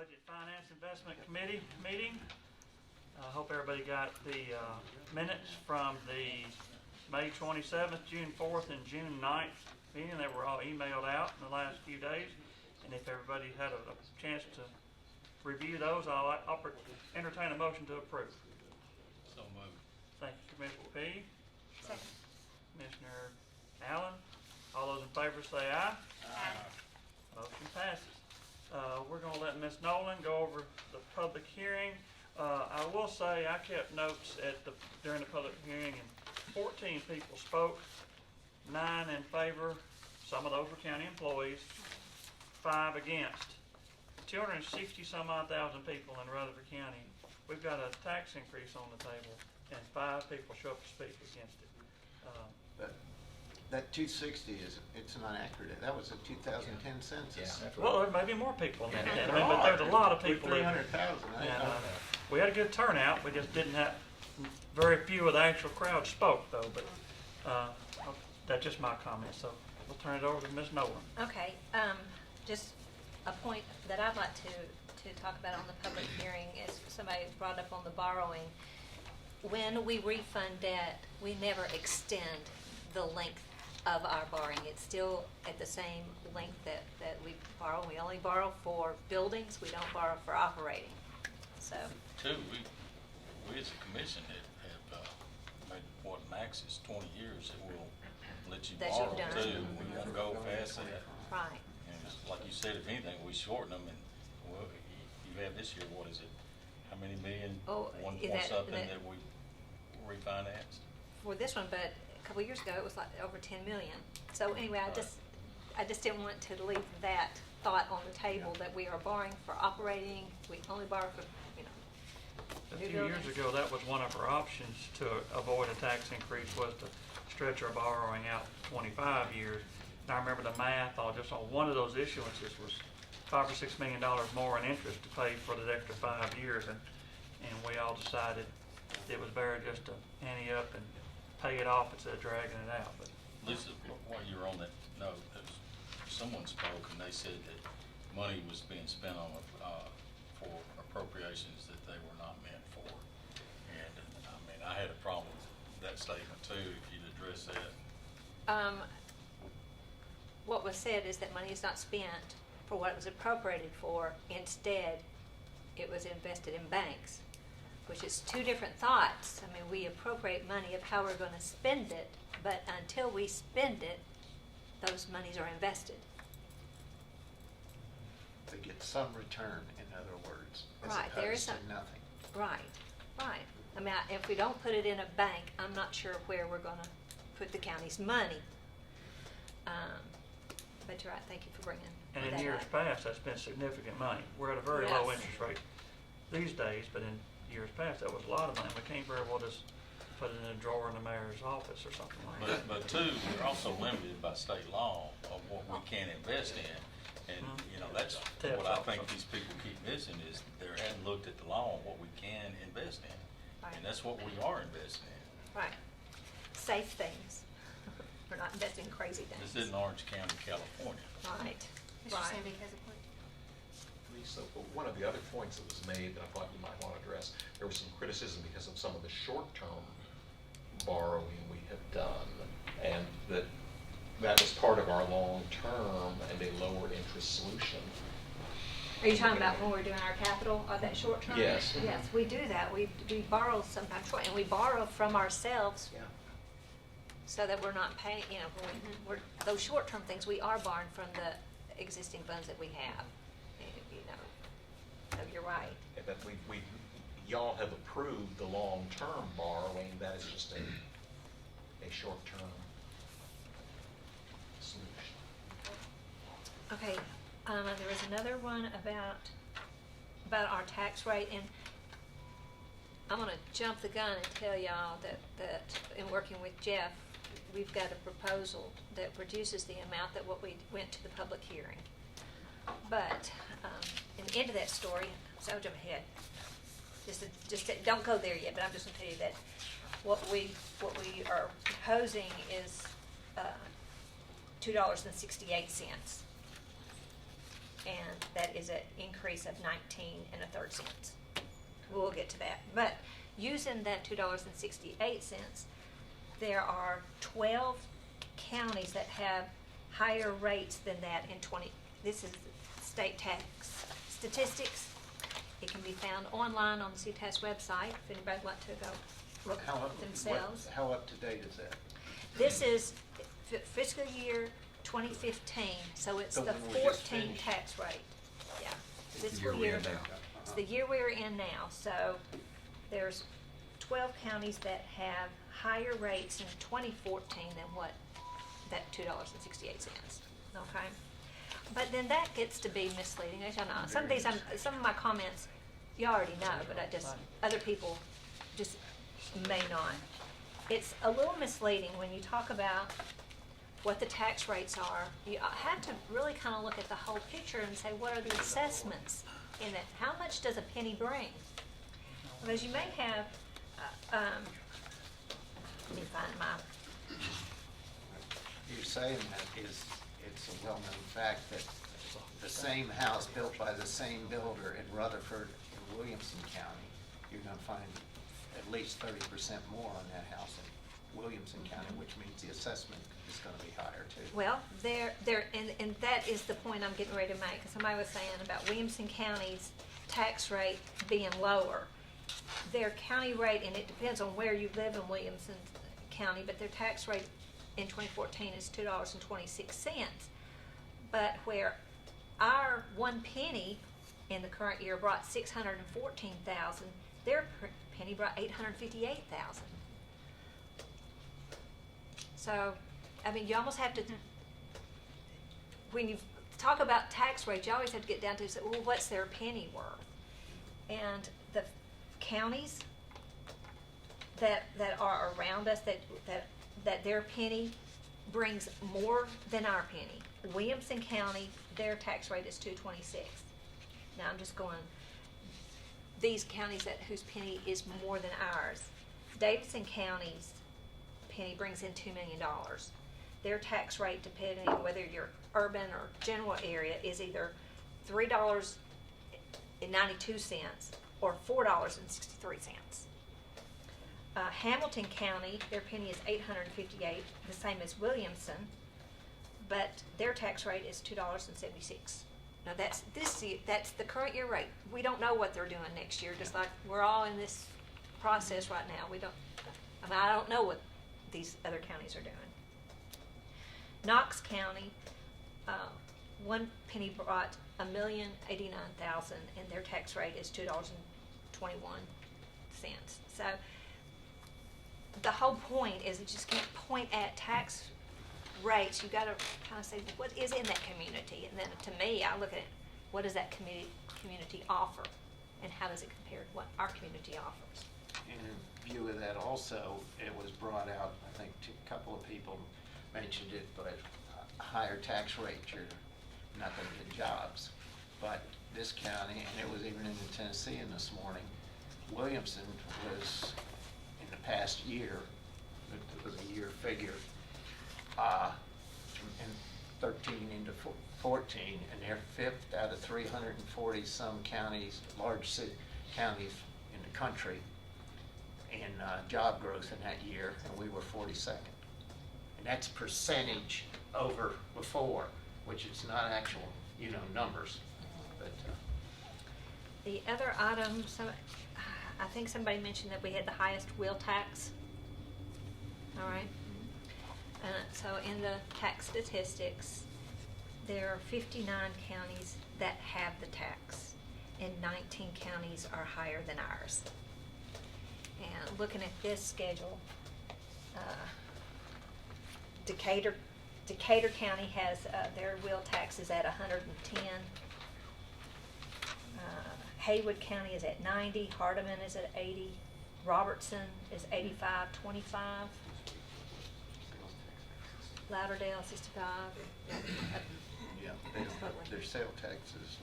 Budget Finance Investment Committee meeting. I hope everybody got the minutes from the May 27th, June 4th, and June 9th meeting. They were all emailed out in the last few days. And if everybody had a chance to review those, I'll entertain a motion to approve. So moved. Thank you, Commissioner P. Second. Commissioner Allen. All those in favor say aye. Aye. Motion passes. We're going to let Ms. Nolan go over the public hearing. I will say I kept notes during the public hearing, and 14 people spoke, 9 in favor. Some of those were county employees, 5 against. 260 some odd thousand people in Rutherford County. We've got a tax increase on the table, and 5 people show up to speak against it. But that 260 it's not accurate. That was a 2010 census. Yeah. Well, there may be more people than that, but there's a lot of people. 300,000. And, we had a good turnout. We just didn't have very few of the actual crowd spoke, though. But that's just my comment. So we'll turn it over to Ms. Nolan. Okay, just a point that I'd like to talk about on the public hearing is somebody brought up on the borrowing. When we refund debt, we never extend the length of our borrowing. It's still at the same length that we borrow. We only borrow for buildings. We don't borrow for operating. So. Two, we as a commission have made what max is 20 years that we'll let you That borrow you've done. too. We won't go past that. Right. And it's like you said, if anything, we shorten them, and well, you have this year, what is it? How many million? Oh, One is point that- something that- that we refinanced. For this one, but a couple of years ago, it was like over 10 million. So anyway, I just didn't want to leave that thought on the table that we are borrowing for operating. We only borrow for, A new few years buildings. ago, that was one of our options to avoid a tax increase, was to stretch our borrowing out 25 years. And I remember the math on just on one of those issuances was $5 or $6 million more in interest to pay for the extra 5 years, and we all decided it was better just to ante up and pay it off instead of dragging it out. But Lisa, while you were on that note, someone spoke and they said that money was being spent on for appropriations that they were not meant for. And I mean, I had a problem with that statement too, if you'd address that. What was said is that money is not spent for what it was appropriated for. Instead, it was invested in banks, which is two different thoughts. I mean, we appropriate money of how we're going to spend it, but until we spend it, those monies are invested. To get some return, in other words, as Right, there is opposed to some- nothing. Right, right. I mean, if we don't put it in a bank, I'm not sure where we're going to put the county's money. But you're right, thank you for bringing And in that years up. past, that's been significant money. We're at a very low Yes. interest rate these days, but in years past, that was a lot of money. We can't very well just put it in a drawer in the mayor's office or something like that. But two, we're also limited by state law of what we can invest in. And, you know, that's what I think these people keep missing is they hadn't looked at the law on what we can invest in. Right. And that's what we are investing in. Right. Safe things. We're not investing in crazy things. This isn't Orange County, California. Right, Mr. right. Sandy has a point. Lisa, one of the other points that was made that I thought you might want to address, there was some criticism because of some of the short-term borrowing we have done, and that was part of our long-term and a lower interest solution. Are you talking about when we're doing our capital, that short term? Yes. Yes, we do that. We borrow sometimes short, and we borrow from ourselves Yeah. so that we're not paying, we're, those short term things, we are borrowing from the existing funds that we have. So you're right. But y'all have approved the long-term borrowing, that is just a short-term solution. Okay, there was another one about our tax rate, and I'm gonna jump the gun and tell y'all that in working with Jeff, we've got a proposal that reduces the amount that what we went to the public hearing. But, in the end of that story, so I'll jump ahead. Don't go there yet, but I'm just gonna tell you that what we are proposing is, $2.68. And that that is an increase of 19 1/3 cents. We'll get to that. But using that $2.68, there are 12 counties that have higher rates than that in 20, this is state tax statistics. It can be found online on the CTAS website if anybody'd like to go look themselves. How up to date is that? This is fiscal year 2015, so it's The the one we just 14 finished. tax rate. Yeah. It's the Fiscal year we're year, in now. it's the year we're in now, so there's 12 counties that have higher rates in 2014 than what, that $2.68, okay? But then that gets to be misleading, as y'all know. Some of these, some of my comments, you already know, but I just, other people just may not. It's a little misleading when you talk about what the tax rates are. You have to really kind of look at the whole picture and say, what are the assessments in it? How much does a penny bring? Because you may have, let me find my, You're saying that is, it's a well-known fact that the same house built by the same builder in Rutherford and Williamson County, you're gonna find at least 30% more on that house in Williamson County, which means the assessment is gonna be higher too. well, and that is the point I'm getting ready to make. Somebody was saying about Williamson County's tax rate being lower. Their county rate, and it depends on where you live in Williamson County, but their tax rate in 2014 is $2.26. But where our 1 penny in the current year brought 614,000, their penny brought 858,000. So, I mean, you almost have to, when you talk about tax rates, you always have to get down to, say, well, what's their penny worth? And the counties that are around us, that their penny brings more than our penny. Williamson County, their tax rate is $2.26. Now, I'm just going, these counties whose penny is more than ours. Davidson County's penny brings in $2 million. Their tax rate, depending on whether you're urban or general area, is either $3.92 or $4.63. Hamilton County, their penny is $858, the same as Williamson, but their tax rate is $2.76. Now that's the current year rate. We don't know what they're doing next year, just like we're all in this process right now. I don't know what these other counties are doing. Knox County, 1 penny brought $1,089,000, and their tax rate is $2.21. So the whole point is you just can't point at tax rates. You got to kind of say what is in that community, and then to me, I look at it, what does that community offer, and how does it compare to what our community offers? In view of that also, it was brought out, I think a couple of people mentioned it, but a higher tax rate, you're not gonna get jobs. But this county, and it was even in the Tennessean this morning, Williamson was, in the past year, it was a year figure, in 13 into 14, and they're 5th out of 340 some counties, large counties in the country in job growth in that year, and we were 42nd. And that's percentage over before, which is not actual, numbers. But The other item, I think somebody mentioned that we had the highest wheel tax. All right. So in the tax statistics, there are 59 counties that have the tax, and 19 counties are higher than ours. And looking at this schedule, Decatur County has their wheel taxes at 110. Haywood County is at 90. Hardeman is at 80. Robertson is 85.25. Lauderdale 65. yeah, their sale taxes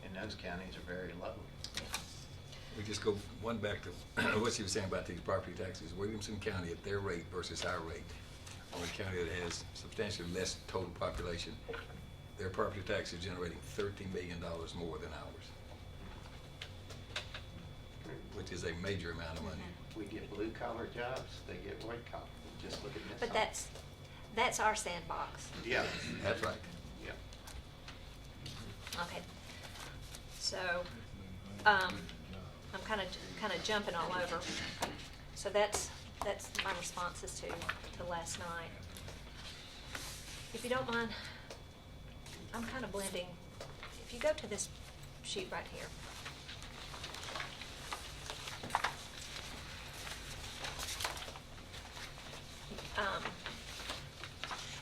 in those counties are very low. We just go one back to what you were saying about these property taxes. Williamson County at their rate versus our rate. On a county that has substantially less total population, their property tax is generating $13 million more than ours, which is a major amount of money. We get blue collar jobs, they get white collar. Just look at this. But that's our sandbox. Yeah, That's right. yeah. Okay. So, I'm kind of jumping all over. So that's my responses to last night. If you don't mind, I'm kind of blending. If you go to this sheet right here.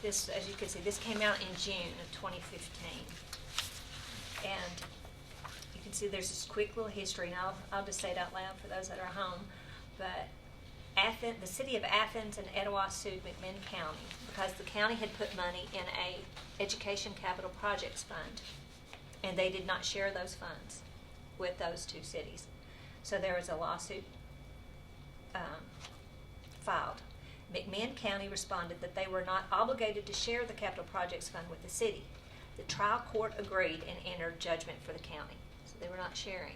This, as you can see, this came out in June of 2015. And you can see there's this quick little history, and I'll just say it out loud for those that are home. But the city of Athens and Etowah sued McMinn County because the county had put money in a education capital projects fund, and they did not share those funds with those two cities. So there was a lawsuit filed. McMinn County responded that they were not obligated to share the capital projects fund with the city. The trial court agreed and entered judgment for the county. So they were not sharing.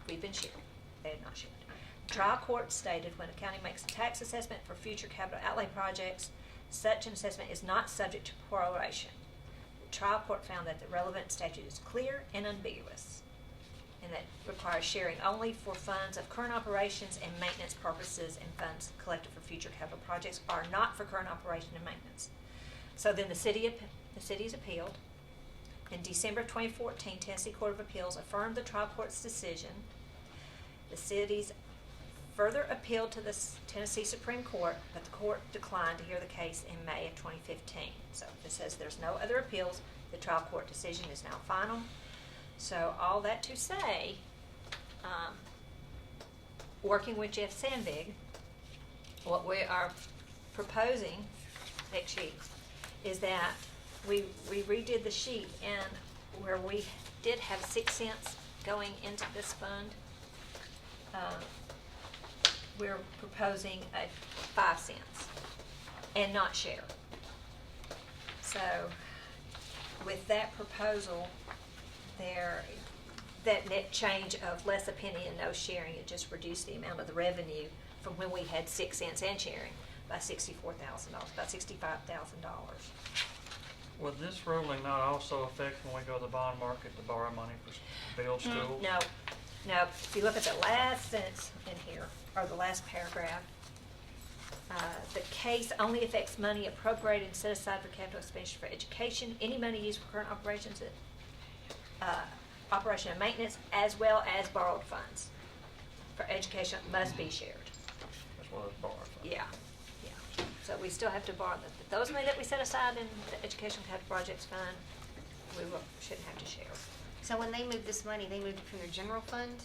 We've been sharing. They had not shared. The trial court stated when a county makes a tax assessment for future capital outlay projects, such an assessment is not subject to proration. The trial court found that the relevant statute is clear and unambiguous, and that requires sharing only for funds of current operations and maintenance purposes, and funds collected for future capital projects are not for current operation and maintenance. So then the city's appealed. In December 2014, Tennessee Court of Appeals affirmed the trial court's decision. The city's further appealed to the Tennessee Supreme Court, but the court declined to hear the case in May of 2015. So it says there's no other appeals. The trial court decision is now final. So all that to say, working with Jeff Sandvig, what we are proposing, next sheet, is that we redid the sheet, and where we did have 6 cents going into this fund, we're proposing a 5 cents and not share. So with that proposal, that net change of less a penny and no sharing, it just reduced the amount of the revenue from when we had 6 cents and sharing by $64,000, about $65,000. Would this ruling not also affect when we go to the bond market to borrow money for build schools? No. If you look at the last sentence in here, or the last paragraph, the case only affects money appropriated and set aside for capital expenditure for education. Any money used for current operations, operation and maintenance, as well as borrowed funds for education must be shared. As well as borrow funds. Yeah. So we still have to borrow those money that we set aside in the education capital projects fund. Shouldn't have to share. So when they move this money, they move it from their general fund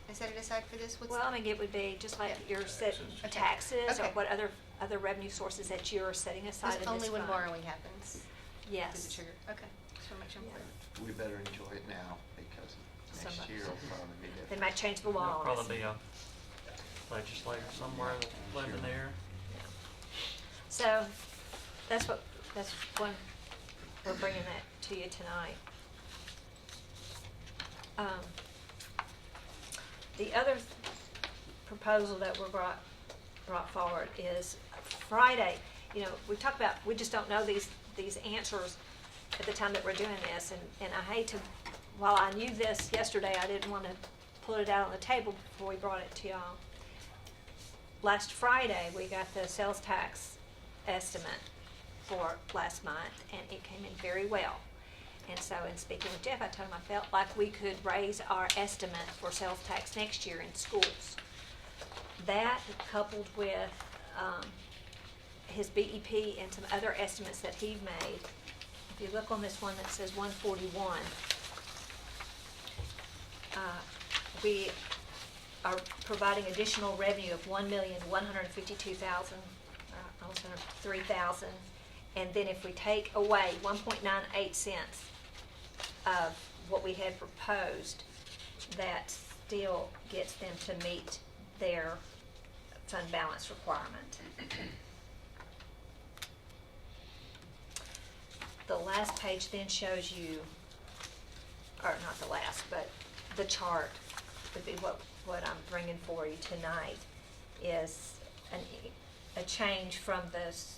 and set it aside for this? Well, I mean, it would be just like Yeah. your set Okay. taxes or Okay. what other revenue sources that you're setting aside in It's this only when fund. borrowing happens? Through the Yes. trigger? Okay, just wanna make sure I'm clear. We better enjoy it now because next Somebody- year will probably be They different. might change the law There'll on us. probably be a legislator somewhere that's living there. So that's one, we're bringing that to you tonight. The other proposal that were brought forward is Friday. You know, we talked about, we just don't know these answers at the time that we're doing this, and I hate to, while I knew this yesterday, I didn't want to put it out on the table before we brought it to y'all. Last Friday, we got the sales tax estimate for last month, and it came in very well. And so in speaking with Jeff, I told him I felt like we could raise our estimate for sales tax next year in schools. That, coupled with his BEP and some other estimates that he made, if you look on this one that says 141, we are providing additional revenue of $1,152,000, almost under $3,000. And then if we take away 1.98 cents of what we had proposed, that still gets them to meet their fund balance requirement. the last page then shows you, or not the last, but the chart would be what I'm bringing for you tonight, is a change from this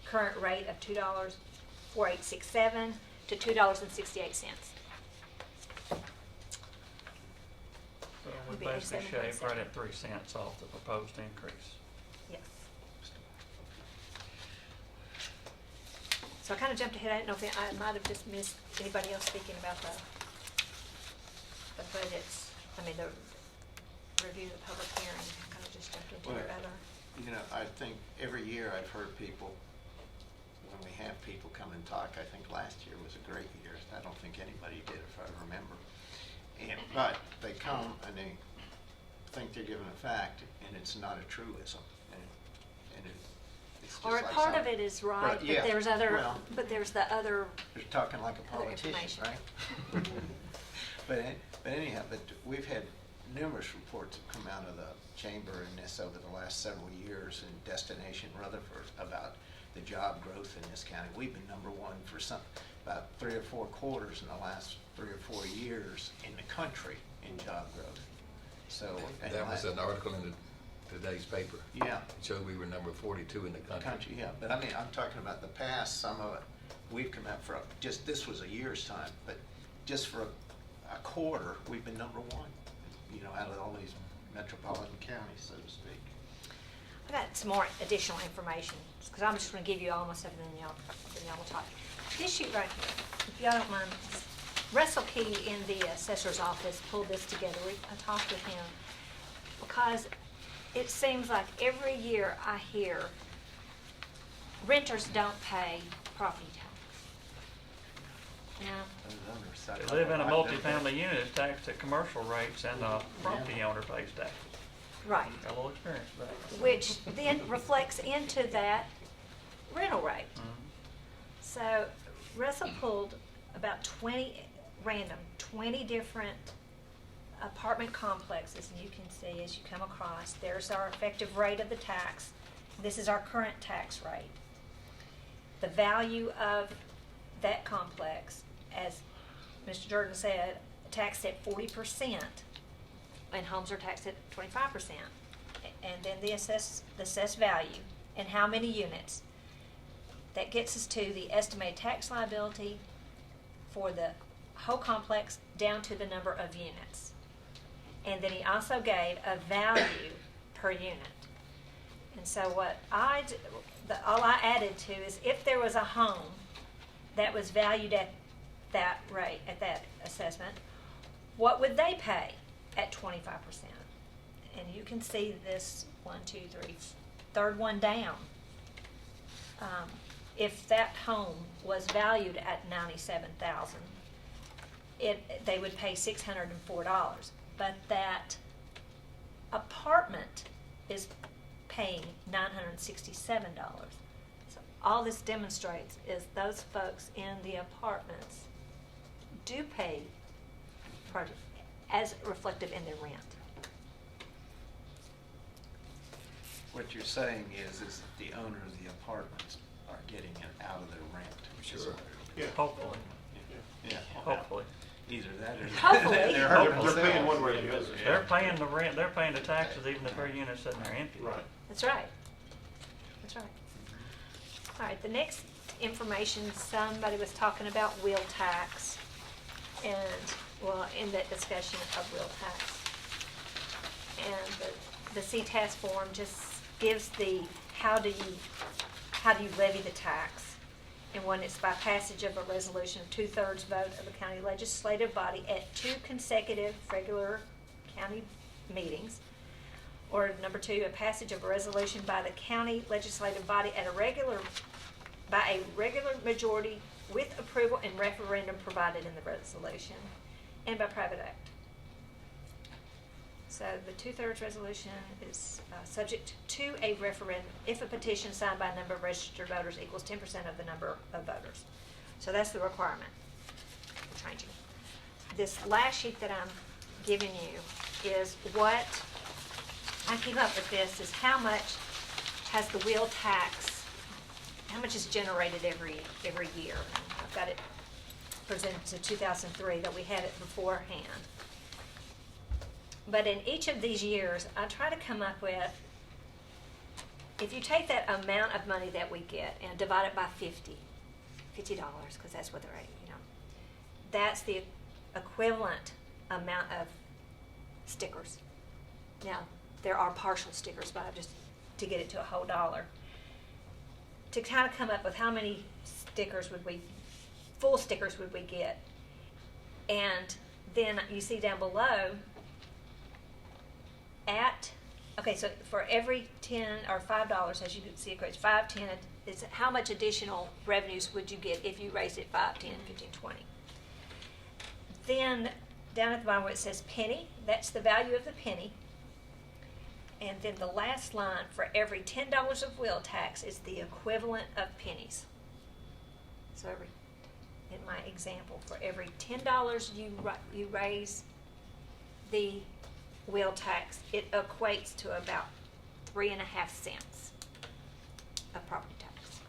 current rate of $2.4867 to $2.68. So we Would be basically shaved 87.7. right at 3 cents off the proposed increase. Yes. So I kind of jumped ahead. I didn't know if I might have just missed anybody else speaking about the budgets. I mean, the review of the public hearing. I kind of just jumped into Well, your other. You know, I think every year I've heard people, when we have people come and talk, I think last year was a great year. I don't think anybody did, if I remember. But they come and they think they're given a fact, and it's not a truism. It's just Or like part of some- it is right, But, yeah, but there's other, well, but there's the other. You're talking like a Other politician, information. right? But anyhow, but we've had numerous reports have come out of the chamber in this over the last several years in Destination Rutherford about the job growth in this county. We've been number one for about 3 or 4 quarters in the last 3 or 4 years in the country in job growth. So. and That was la- an article in today's paper. Yeah. It showed we were number 42 in the country. Country, yeah, but I mean, I'm talking about the past, some of it, we've come out for, just, this was a year's time, but just for a quarter, we've been number one, you know, out of all these metropolitan counties, so to speak. I got some more additional information, because I'm just going to give you almost everything, then y'all will talk. This sheet right here, if y'all don't mind, Russell Key in the assessor's office pulled this together. I talked with him, because it seems like every year I hear renters don't pay property tax. Now, They live in a multifamily unit, it's taxed at commercial rates, and the property owner pays tax. right, Got a little experience with that. which then reflects into that rental rate. Mhm. So Russell pulled about 20 different apartment complexes, and you can see as you come across, there's our effective rate of the tax. This is our current tax rate. The value of that complex, as Mr. Jordan said, taxed at 40%, and homes are taxed at 25%. And then the assessed value and how many units. That gets us to the estimated tax liability for the whole complex down to the number of units. And then he also gave a value per unit. And so what all I added to is if there was a home that was valued at that rate, at that assessment, what would they pay at 25%? And you can see this 1, 2, 3, third one down. If that home was valued at $97,000, they would pay $604. But that apartment is paying $967. So all this demonstrates is those folks in the apartments do pay as reflective in their rent. What you're saying is that the owner of the apartments are getting it out of their rent. Sure. Yeah. Hopefully, Yeah. hopefully. Either that or. Hopefully. They're paying one way or the other. They're paying the rent, they're paying the taxes even if their unit's sitting there empty. Right. That's right. That's right. All right, the next information, somebody was talking about wheel tax, and, well, in that discussion of wheel tax. And the CTAS form just gives the, how do you levy the tax? And when it's by passage of a resolution of 2/3 vote of the county legislative body at 2 consecutive regular county meetings. Or number 2, a passage of a resolution by the county legislative body by a regular majority with approval and referendum provided in the resolution, and by private act. So the 2/3 resolution is subject to a referendum if a petition signed by a number of registered voters equals 10% of the number of voters. So that's the requirement for changing. This last sheet that I'm giving you is what I came up with. This is how much has the wheel tax, how much is generated every year. I've got it presented to 2003, but we had it beforehand. But in each of these years, I try to come up with, if you take that amount of money that we get and divide it by $50, because that's what the rate, that's the equivalent amount of stickers. Now, there are partial stickers, but I've just, to get it to a whole dollar. To kind of come up with how many stickers full stickers would we get? And then you see down below, so for every 10 or $5, as you can see, it goes 5, 10, it's how much additional revenues would you get if you raised it 5, 10, 15, 20? Then down at the bottom where it says penny, that's the value of the penny. And then the last line, for every $10 of wheel tax is the equivalent of pennies. So in my example, for every $10 you raise the wheel tax, it equates to about 3.5 cents of property tax.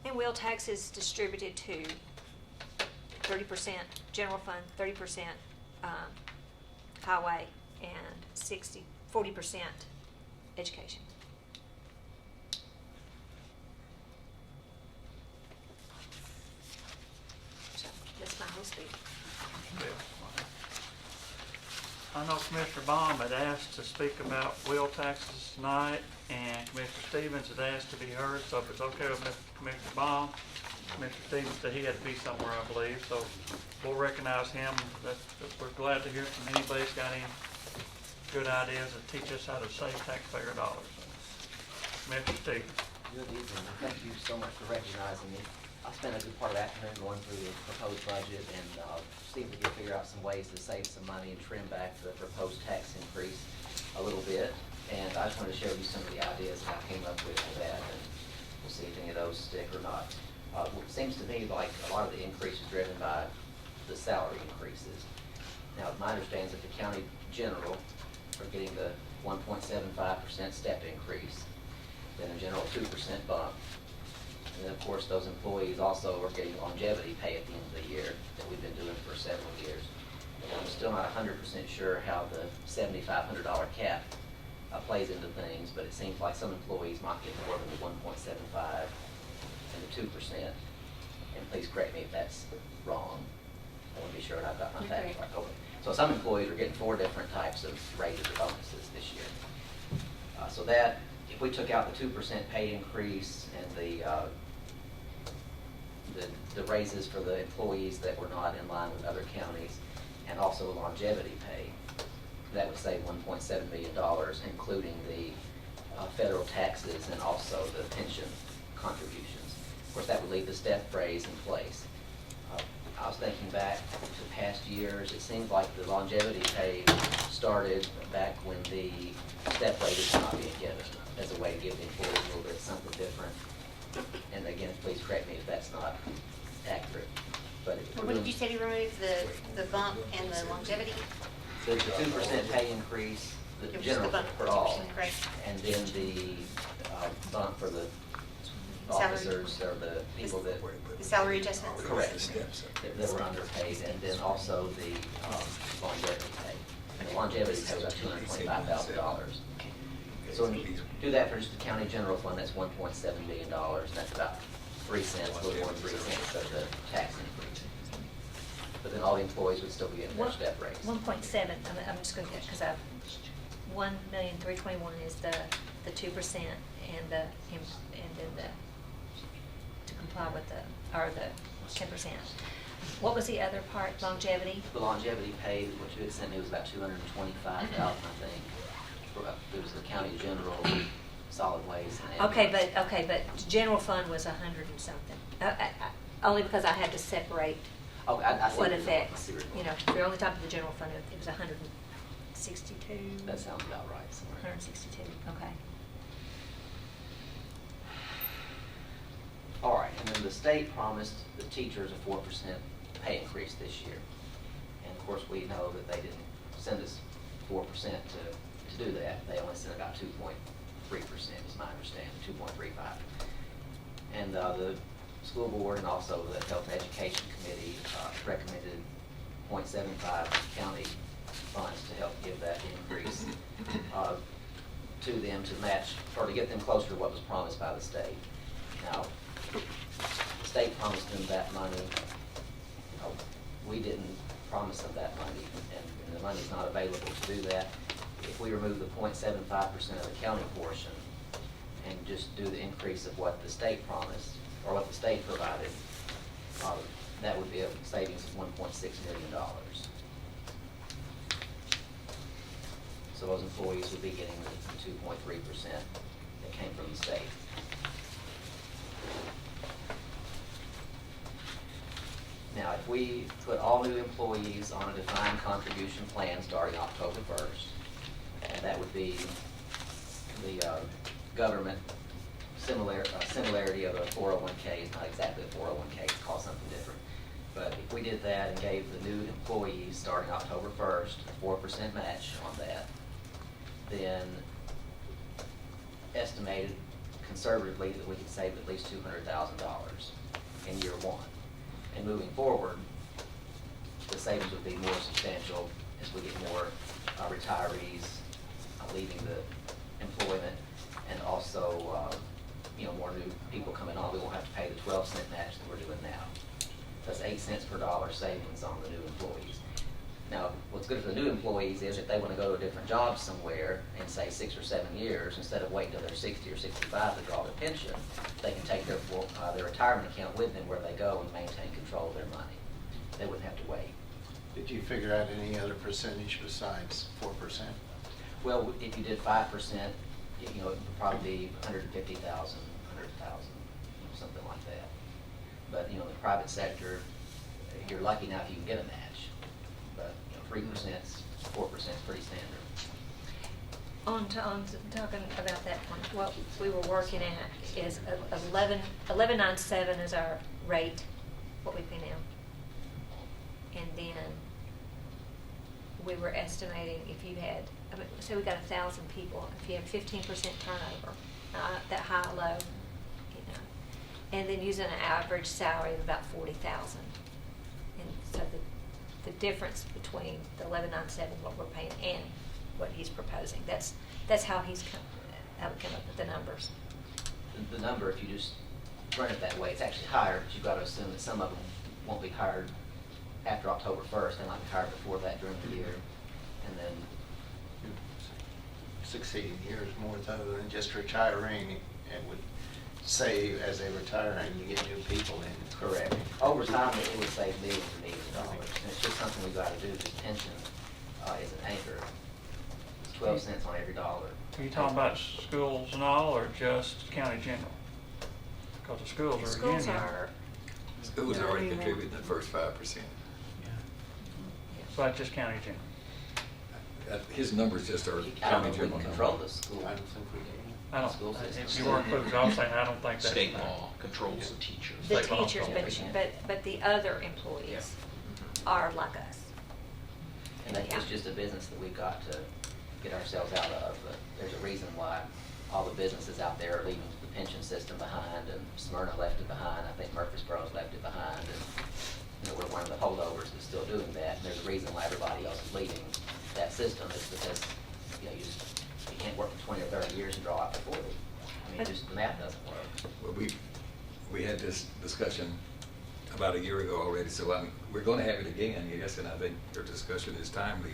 And wheel tax is distributed to 30% general fund, 30% highway, and 40% education. So that's my whole speech. I know Commissioner Baum had asked to speak about wheel taxes tonight, and Commissioner Stevens had asked to be heard, so if it's okay with Commissioner Baum, Commissioner Stevens said he had to be somewhere, I believe, so we'll recognize him. We're glad to hear from anybody who's got any good ideas to teach us how to save taxpayer dollars. Commissioner Stevens. Good evening. Thank you so much for recognizing me. I spent a good part of the afternoon going through the proposed budget and seemed to figure out some ways to save some money and trim back the proposed tax increase a little bit. And I just wanted to share with you some of the ideas that I came up with for that, and we'll see if any of those stick or not. It seems to me like a lot of the increase is driven by the salary increases. Now, my understanding is that the county general are getting the 1.75% step increase, then a general 2% bump. And then, of course, those employees also are getting longevity pay at the end of the year that we've been doing for several years. And I'm still not 100% sure how the $7,500 cap plays into things, but it seems like some employees might get more than the 1.75 and the 2%. And please correct me if that's wrong. I want to be sure that I've got my facts right. Okay. So some employees are getting 4 different types of raises or bonuses this year. So that, if we took out the 2% pay increase and the raises for the employees that were not in line with other counties, and also longevity pay, that would save $1.7 million, including the federal taxes and also the pension contributions. Of course, that would leave the step raise in place. I was thinking back to past years, it seems like the longevity pay started back when the step rate is not being given as a way to give the employees a little bit something different. And again, please correct me if that's not accurate. But What did you say to remove the bump and the longevity? The 2% pay increase, the It was general the bump, for all, 2%, correct. and then the bump for the Salary. officers or the people that The salary adjustments? Correct. The steps. that were underpaid, and then also the longevity pay. And the longevity pay was $225,000. So when you do that for just the county general fund, that's $1.7 million, and that's about 3 cents, a little more than 3 cents of the tax increase. But then all the employees would still be getting their step raise. 1.7, I'm just going to, because 1,321,000 is the 2% and then to comply with the 10%. What was the other part, longevity? The longevity pay, what you had sent me was about $225,000, I think. It was the county general, solid waste. And Okay, but general fund was 100 and something. Only because I had to separate Oh, I see what you're going. I affects, see where you're you going. know, if you're only talking the general fund, it was 162. That sounds about right somewhere. 162, okay. All right, and then the state promised the teachers a 4% pay increase this year. And of course, we know that they didn't send us 4% to to do that. They only sent about 2.3%, is my understanding, 2.35. And the school board and also the Health and Education Committee recommended 0.75 county funds to help give that increase to them to match, or to get them closer to what was promised by the state. Now, the state promised them that money. We didn't promise them that money, and the money's not available to do that. If we remove the 0.75% of the county portion and just do the increase of what the state promised, or what the state provided, that would be a savings of $1.6 million. So those employees would be getting the 2.3% that came from the state. Now, if we put all new employees on a defined contribution plan starting October 1st, and that would be the government similarity of a 401k, it's not exactly a 401k, it's called something different. But if we did that and gave the new employees starting October 1st, a 4% match on that, then estimated conservatively that we could save at least $200,000 in year one. And moving forward, the savings would be more substantial as we get more retirees leaving the employment, and also more new people coming on. We won't have to pay the 12-cent match that we're doing now. That's 8 cents per dollar savings on the new employees. Now, what's good for the new employees is if they want to go to a different job somewhere in, say, 6 or 7 years, instead of waiting till they're 60 or 65 to draw their pension, they can take their retirement account with them where they go and maintain control of their money. They wouldn't have to wait. Did you figure out any other percentage besides 4%? Well, if you did 5%, it would probably be 150,000, 100,000, something like that. But, in the private sector, you're lucky now if you can get a match. But, 3%, 4% is pretty standard. On talking about that one, what we were working at is 11.97 is our rate, what we pay now. And then we were estimating if you had, say we got 1,000 people, if you have 15% turnover, that high or low, and then using an average salary of about 40,000. And so the difference between the 11.97, what we're paying, and what he's proposing, that's how we come up with the numbers. The number, if you just run it that way, it's actually higher, but you've got to assume that some of them won't be hired after October 1st. They might be hired before that during the year, and then Succeeding years more though than just retiring, it would save as they retire and you get new people in. correct. Over time, it would save millions and millions of dollars, and it's just something we've got to do, because pension is an anchor. It's 12 cents on every dollar. Are you talking about schools and all, or just county general? Because the schools are a Schools union. are, Schools are already contributing the first 5%. So that's just county general. His numbers just are I don't know county if we general can numbers. control the school. I don't think we can. I don't, School system. if you were included, I was saying, I don't think that's. State law controls the teachers. the State law teachers, controls but the other employees are like us. And that is just a business that we've got to get ourselves out of. But there's a reason why all the businesses out there are leaving the pension system behind, and Smyrna left it behind. I think Murfreesboro's left it behind, and we're one of the holdovers that's still doing that. And there's a reason why everybody else is leaving that system. It's because you can't work for 20 or 30 years and draw out for 40. I mean, just the math doesn't work. Well, we had this discussion about a year ago already, so we're going to have it again, yes, and I think your discussion is timely.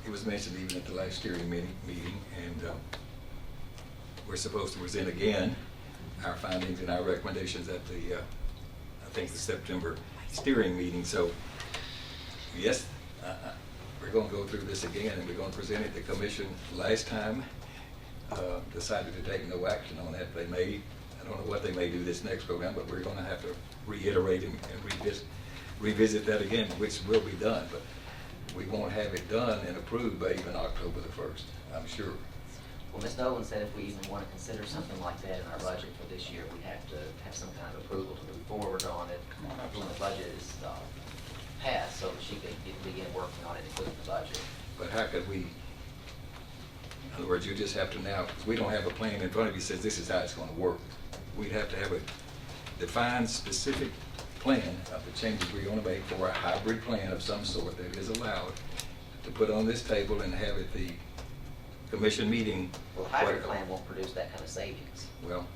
It was mentioned even at the last steering meeting, and we're supposed to present again our findings and our recommendations at the, I think, the September steering meeting. So, yes, we're going to go through this again, and we're going to present it. The commission last time decided to take no action on that. I don't know what they may do this next program, but we're going to have to reiterate and revisit that again, which will be done. But we won't have it done and approved by even October the 1st, I'm sure. Well, Ms. Nolan said if we even want to consider something like that in our budget for this year, we'd have to have some kind of approval to move forward on it when the budget is passed, so that she could begin working on it, including the budget. But how could we In other words, you just have to now, 'cause we don't have a plan in front of you that says this is how it's gonna work. We'd have to have a defined, specific plan of the changes we're gonna make for a hybrid plan of some sort that is allowed to put on this table and have at the commission meeting. Well, hybrid plan won't produce that kind of savings. Well,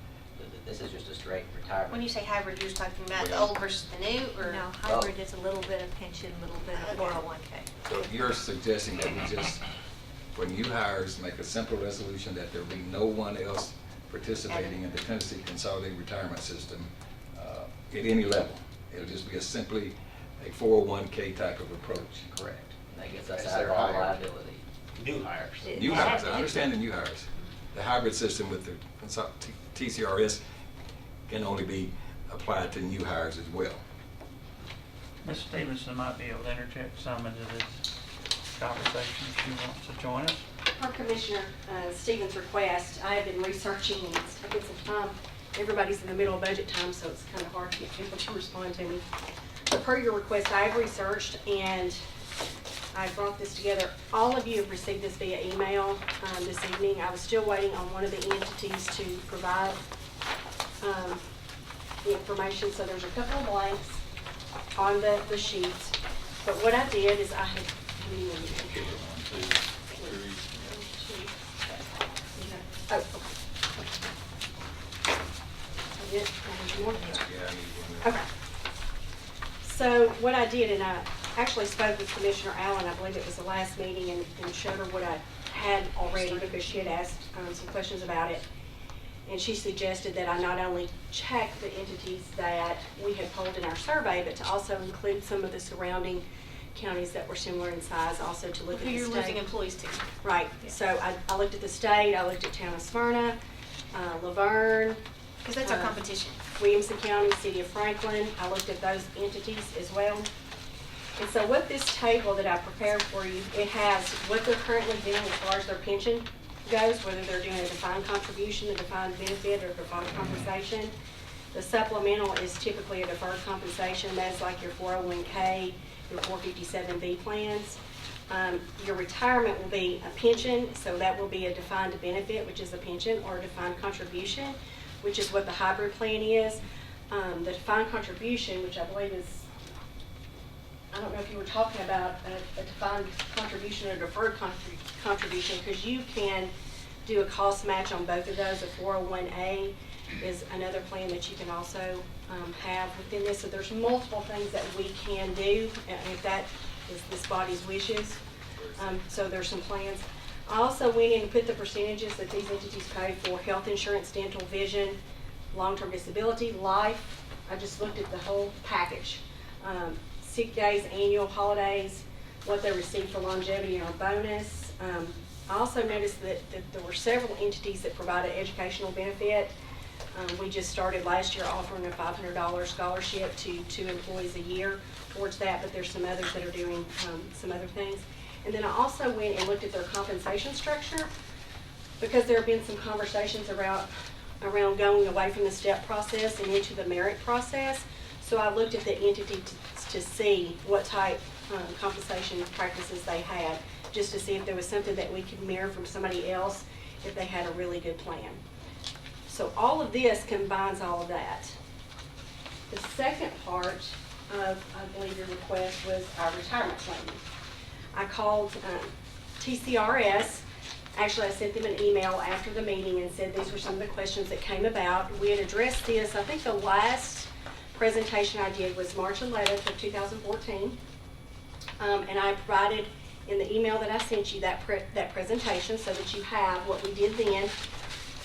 This is just a straight retirement. When you say hybrid, you're talking about the Well- old versus the new, or? No, hybrid is a little bit of pension, a little bit of Okay. 401K. so you're suggesting that we just, for new hires, make a simple resolution that there be no one else participating in the Tennessee Consolidated Retirement System at any level. It'll just be simply a 401K type of approach. Correct. And that gets us As out of they're all hired. liability. New hires. It- New it hires, has- I understand the new hires. The hybrid system with the TCRS can only be applied to new hires as well. Ms. Stevenson might be able to interject some into this conversation if she wants to join us. Per Commissioner Stevens' request, I have been researching and it's taken some time. Everybody's in the middle of budget time, so it's kind of hard to get people to respond to me. But per your request, I have researched and I brought this together. All of you have received this via email this evening. I was still waiting on one of the entities to provide the information, so there's a couple of blanks on the sheets. But what I did is I had, how many of you? 1, 2, 3. Oh, okay. I did, I need more. Yeah, I need one. Okay. So what I did, and I actually spoke with Commissioner Allen, I believe it was the last meeting, and showed her what I had already because she had asked some questions about it. And she suggested that I not only check the entities that we had polled in our survey, but to also include some of the surrounding counties that were similar in size, also to look at Who the you're state. losing employees to. Right, so I looked at the state, I looked at Town of Smyrna, Laverne, Because that's our competition. Williamson County, City of Franklin. I looked at those entities as well. And so what this table that I prepared for you, it has what they're currently doing as far as their pension goes, whether they're doing a defined contribution, a defined benefit, or defined compensation. The supplemental is typically a deferred compensation. That's like your 401K, your 457B plans. Your retirement will be a pension, so that will be a defined benefit, which is a pension, or a defined contribution, which is what the hybrid plan is. The defined contribution, which I believe is, I don't know if you were talking about a defined contribution or deferred contribution, because you can do a cost match on both of those. A 401A is another plan that you can also have within this. So there's multiple things that we can do, if that is this body's wishes. So there's some plans. I also went in and put the percentages that these entities pay for health insurance, dental, vision, long-term disability, life. I just looked at the whole package. Sick days, annual holidays, what they receive for longevity or bonus. I also noticed that there were several entities that provided educational benefit. We just started last year offering a $500 scholarship to 2 employees a year towards that, but there's some others that are doing some other things. And then I also went and looked at their compensation structure, because there have been some conversations around going away from the step process and into the merit process. So I looked at the entity to see what type compensation practices they had, just to see if there was something that we could mirror from somebody else if they had a really good plan. So all of this combines all of that. The second part of, I believe, your request was our retirement planning. I called TCRS. Actually, I sent them an email after the meeting and said these were some of the questions that came about. We had addressed this, I think the last presentation I did was March 11th of 2014. And I provided in the email that I sent you that presentation so that you have what we did then.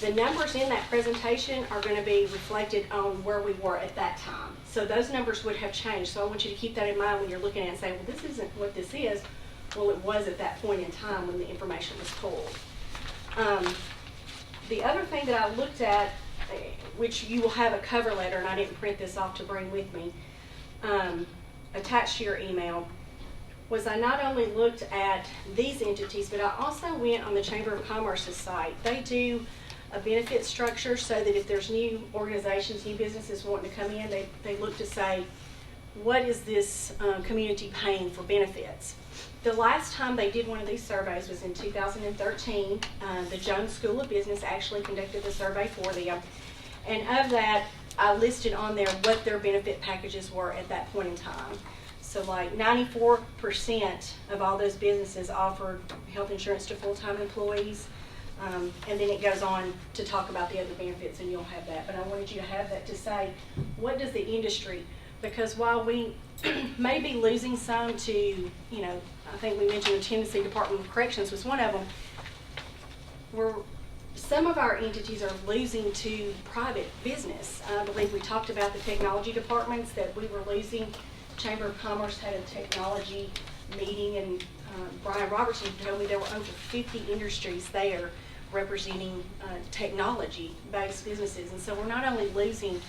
The numbers in that presentation are going to be reflected on where we were at that time. So those numbers would have changed. So I want you to keep that in mind when you're looking at it and say, well, this isn't what this is. Well, it was at that point in time when the information was pulled. The other thing that I looked at, which you will have a cover letter, and I didn't print this off to bring with me, attached to your email, was I not only looked at these entities, but I also went on the Chamber of Commerce's site. They do a benefit structure so that if there's new organizations, new businesses wanting to come in, they look to say, what is this community paying for benefits? The last time they did one of these surveys was in 2013. The Jones School of Business actually conducted the survey for them. And of that, I listed on there what their benefit packages were at that point in time. So like 94% of all those businesses offered health insurance to full-time employees. And then it goes on to talk about the other benefits, and you'll have that. But I wanted you to have that to say, what does the industry, because while we may be losing some to, you know, I think we mentioned the Tennessee Department of Corrections was one of them, some of our entities are losing to private business. I believe we talked about the technology departments that we were losing. Chamber of Commerce had a technology meeting, and Brian Robertson told me there were over 50 industries there representing technology-based businesses. And so we're not only losing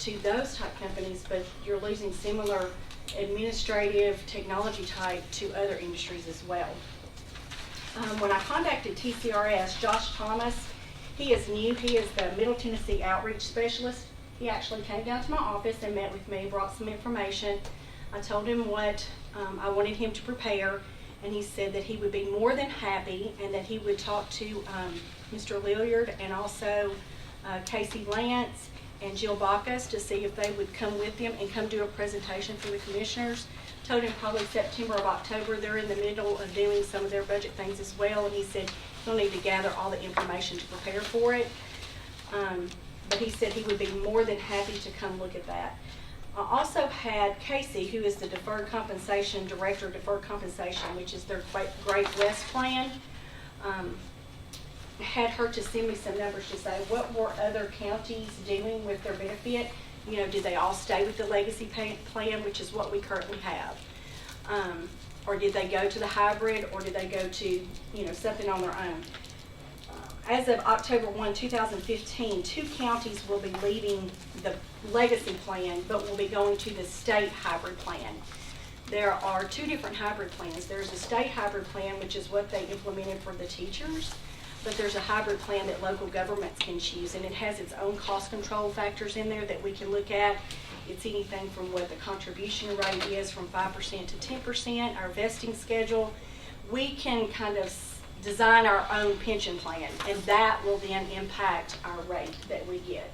to those type companies, but you're losing similar administrative technology type to other industries as well. When I contacted TCRS, Josh Thomas, he is new. He is the Middle Tennessee Outreach Specialist. He actually came down to my office and met with me, brought some information. I told him what I wanted him to prepare, and he said that he would be more than happy and that he would talk to Mr. Lilliard and also Casey Lance and Jill Bacchus to see if they would come with him and come do a presentation for the commissioners. Told him probably September or October. They're in the middle of doing some of their budget things as well, and he said he'll need to gather all the information to prepare for it. But he said he would be more than happy to come look at that. I also had Casey, who is the Deferred Compensation Director of Deferred Compensation, which is their Great West Plan, had her to send me some numbers to say what were other counties doing with their benefit. You know, did they all stay with the legacy plan, which is what we currently have? Or did they go to the hybrid, or did they go to, you know, something on their own? As of October 1, 2015, 2 counties will be leaving the legacy plan, but will be going to the state hybrid plan. There are 2 different hybrid plans. There's a state hybrid plan, which is what they implemented for the teachers, but there's a hybrid plan that local governments can choose, and it has its own cost control factors in there that we can look at. It's anything from what the contribution rate is from 5% to 10%, our vesting schedule. We can kind of design our own pension plan, and that will then impact our rate that we get.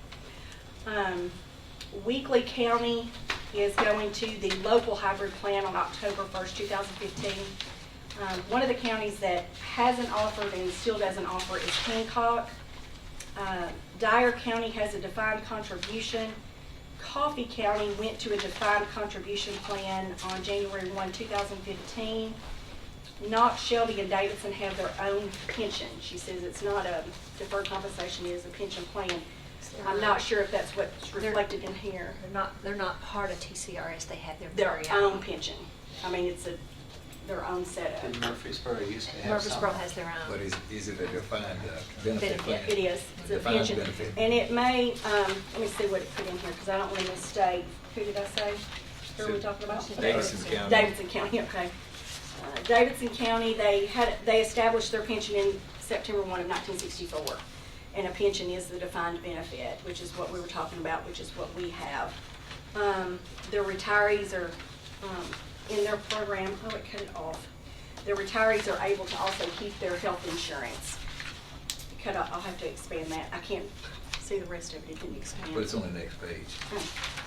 Weekly County is going to the local hybrid plan on October 1st, 2015. One of the counties that hasn't offered and still doesn't offer is Hancock. Dyer County has a defined contribution. Coffee County went to a defined contribution plan on January 1, 2015. Knox, Shelby, and Davidson have their own pension. She says it's not a deferred compensation, it is a pension plan. I'm not sure if that's what's reflected in here. They're not part of TCRS, they have Their very own pension. I mean, it's their own setup. And Murfreesboro used to have some. Murfreesboro has their own. But is it a defined benefit plan? It is, it's a Defined pension. benefit. And it may, let me see what it put in here, because I don't want to misstate. Who did I say? Who are we talking about? Davidson County. Davidson County, okay. Davidson County, they established their pension in September 1 of 1964. And a pension is the defined benefit, which is what we were talking about, which is what we have. Their retirees are, in their program, oh, it cut it off. Their retirees are able to also keep their health insurance. Cut off, I'll have to expand that. I can't see the rest of it, it didn't expand. But it's on the next page.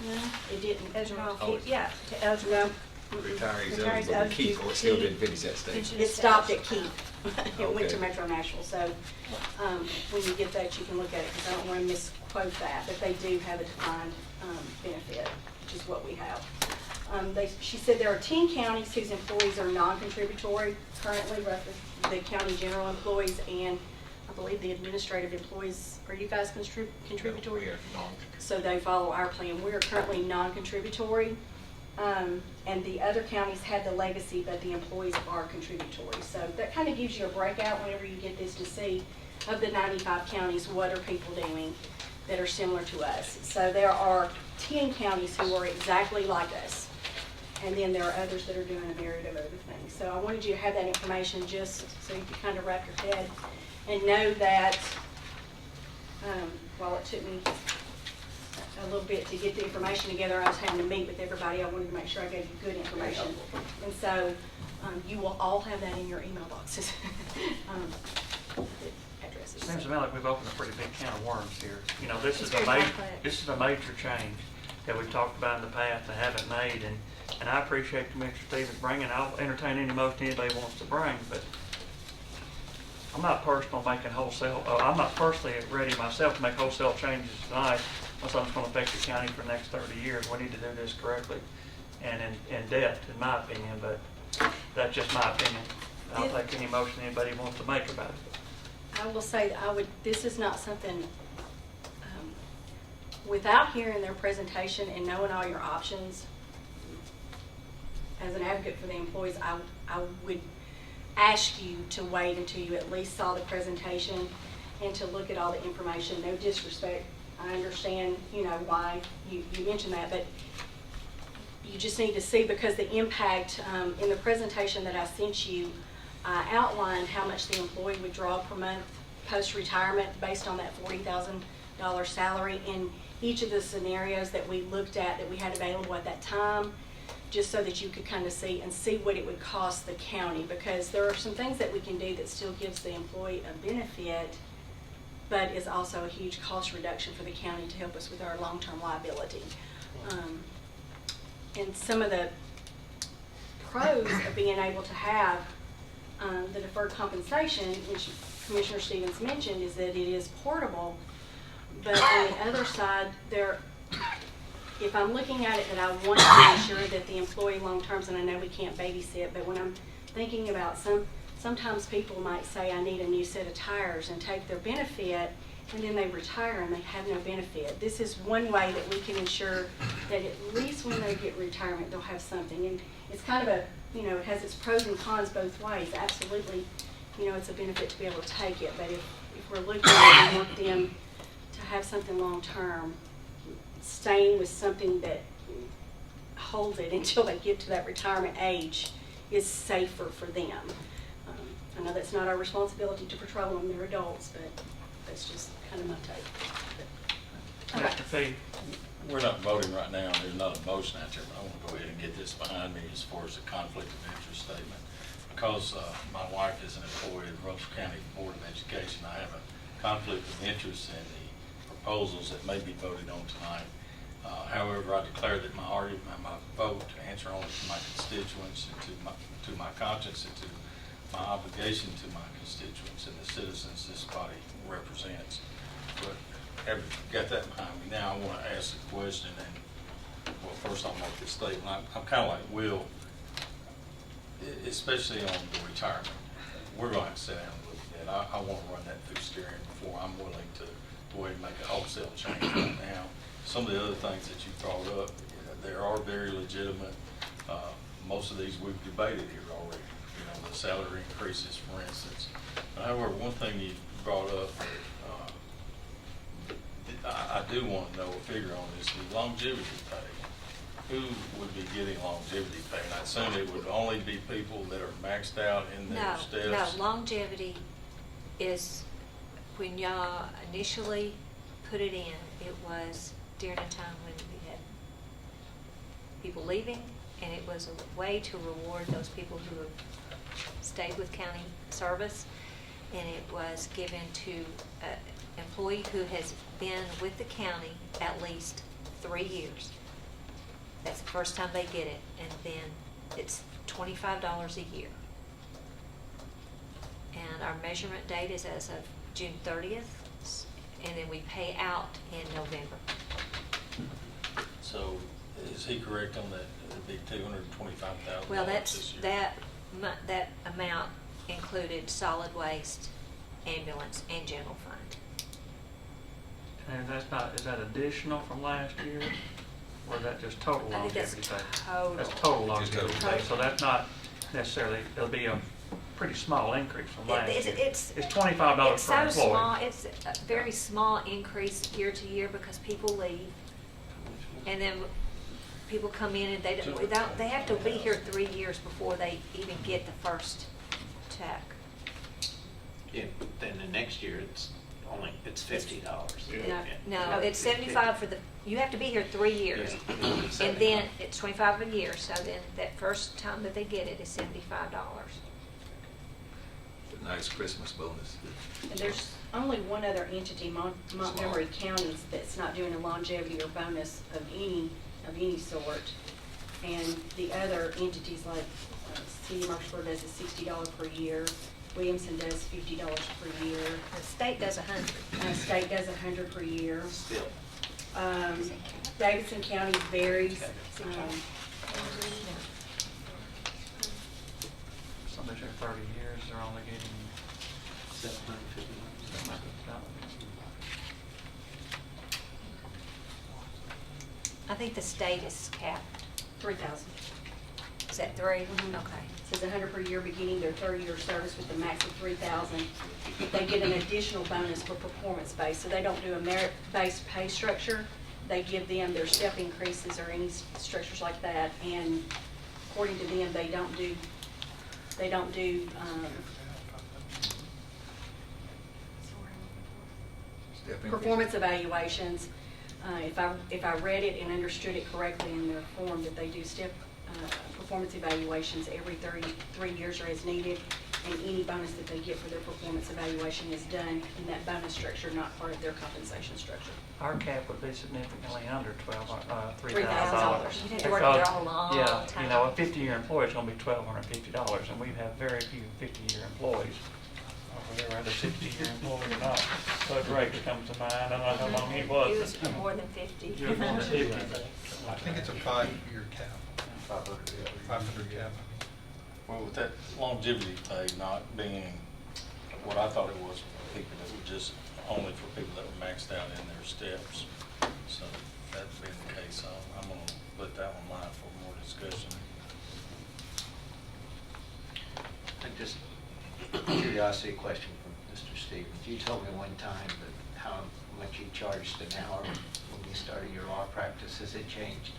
No, it didn't. Oh, Yeah, to eligible. No. Retirees Retirees eligible to keep, or it still keep. didn't finish that stage. Pension It stopped at established. Keep. It went to Okay. Metro Nashville, so, when you get that, you can look at it, because I don't wanna misquote that, but they do have a defined, benefit, which is what we have. She said there are 10 counties whose employees are non-contributory currently, roughly the county general employees, and I believe the administrative employees. Are you guys contributory? We are So they follow our plan. We are currently non-contributory. And the other counties had the legacy, but the employees are contributory. So that kind of gives you a breakout whenever you get this to see, of the 95 counties, what are people doing that are similar to us. So there are 10 counties who are exactly like us. And then there are others that are doing a myriad of other things. So I wanted you to have that information just so you can kind of wrap your head and know that, while it took me a a little bit to get the information together. I was having to meet with everybody. I wanted to make sure I gave you good information. And so, you will all have that in your email boxes. The addresses. Seems to me like we've opened a pretty big can of worms here. You know, this It's is a very major, complex. this is a major change that we've talked about in the past and haven't made, and I appreciate Commissioner Stevens bringing, I'll entertain any motion anybody wants to bring, but I'm not personal making wholesale, I'm not personally ready myself to make wholesale changes tonight, unless something's gonna affect the county for the next 30 years. We need to do this correctly and in depth, in my opinion, but that's just my opinion. I'll take any motion anybody wants to make about it. I will say that this is not something, without hearing their presentation and knowing all your options, as an advocate for the employees, I would ask you to wait until you at least saw the presentation and to look at all the information. No disrespect, I understand, why you mentioned that, but you just need to see, because the impact, in the presentation that I sent you, I outlined how much the employee would draw per month post-retirement based on that $40,000 salary in each of the scenarios that we looked at, that we had available at that time, just so that you could kind of see what it would cost the county, because there are some things that we can do that still gives the employee a benefit, but is also a huge cost reduction for the county to help us with our long-term liability. And some of the pros of being able to have the deferred compensation, which Commissioner Stevens mentioned, is that it is portable. But on the other side, if I'm looking at it, that I want to ensure that the employee long-terms, and I know we can't babysit, but when I'm thinking about sometimes people might say, I need a new set of tires, and take their benefit, and then they retire and they have no benefit. This is one way that we can ensure that at least when they get retirement, they'll have something. And it's kind of it has its pros and cons both ways. Absolutely, it's a benefit to be able to take it, but if we're looking at we want them to have something long-term, staying with something that holds it until they get to that retirement age is safer for them. I know that's not our responsibility to patrol them, they're adults, but that's just kind of my take. Okay. Mr. Fee, We're not voting right now, and there's not a motion out there, but I want to go ahead and get this behind me as far as the conflict of interest statement. Because my wife is an employee of the Russell County Board of Education, I have a conflict of interest in the proposals that may be voted on tonight. However, I declare that my vote to answer only to my constituents and to my conscience and to my obligation to my constituents and the citizens this body represents. But having got that behind me, now I want to ask the question, and well, first I'll make this statement. I'm kind of like Will, especially on the retirement. We're going to sit down and look at that. I want to run that through steering before I'm willing to go ahead and make a wholesale change right now. Some of the other things that you brought up, there are very legitimate. Most of these we've debated here already. The salary increases, for instance. However, one thing you brought up, I do want to know a figure on this, the longevity pay. Who would be getting longevity pay? And I assume it would only be people that are maxed out in their steps? No, longevity is, when y'all initially put it in, it was during a time when we had people leaving, and it was a way to reward those people who have stayed with county service, and it was given to an employee who has been with the county at least 3 years. That's the first time they get it, and then it's $25 a year. And our measurement date is as of June 30th, and then we pay out in November. So is he correct on that? It'd be $225,000 Well, this year? that amount included solid waste, ambulance, and general fund. and is that additional from last year? Or is that just total I think longevity that's pay? total. That's total Just longevity total. pay, so that's not necessarily, it'll be a pretty small increase from last year. It's $25 It's per so employee. small, it's a very small increase year to year because people leave. And then people come in and they have to be here 3 years before they even get the first check. Yeah, then the next year, it's only, it's $50. No, it's 75 for the, you have to be here 3 years. Yeah. And then it's 25 a year, so then that first time that they get it is $75. It's a nice Christmas bonus. And there's only one other entity, Montgomery County, that's not doing a longevity or bonus of any sort. And the other entities like City of Martinsburg does a $60 per year, Williamson does $50 per year, The state does 100. State does $100 per year. Still. Davidson County varies. Somebody took 30 years, they're only getting $750. I think the state is capped. 3,000. Is that 3? Okay. Says 100 per year beginning their 30-year service with the max of 3,000. They get an additional bonus for performance-based, so they don't do a merit-based pay structure. They give them their step increases or any structures like that, and according to them, they don't do Step increase. performance evaluations. If I read it and understood it correctly in their form, that they do step performance evaluations every 3 years or as needed, and any bonus that they get for their performance evaluation is done in that bonus structure, not part of their compensation structure. Our cap would be significantly under $3,000. $3,000. You'd have to work there a long Yeah, time. you know, a 50-year employee is gonna be $1,250, and we have very few 50-year employees. Whether they're a 60-year employee or not. Bud Raker comes to mind, I don't know how long he was. He was more than 50. You're more than 50. I think it's a 5-year cap, 500 cap. Well, with that longevity pay not being what I thought it was for people that were just only for people that were maxed out in their steps. So that being the case, I'm gonna let that one lie for more discussion. And just curiosity question from Mr. Stevens. You told me one time that how much you charged an hour when you started your law practice. Has it changed?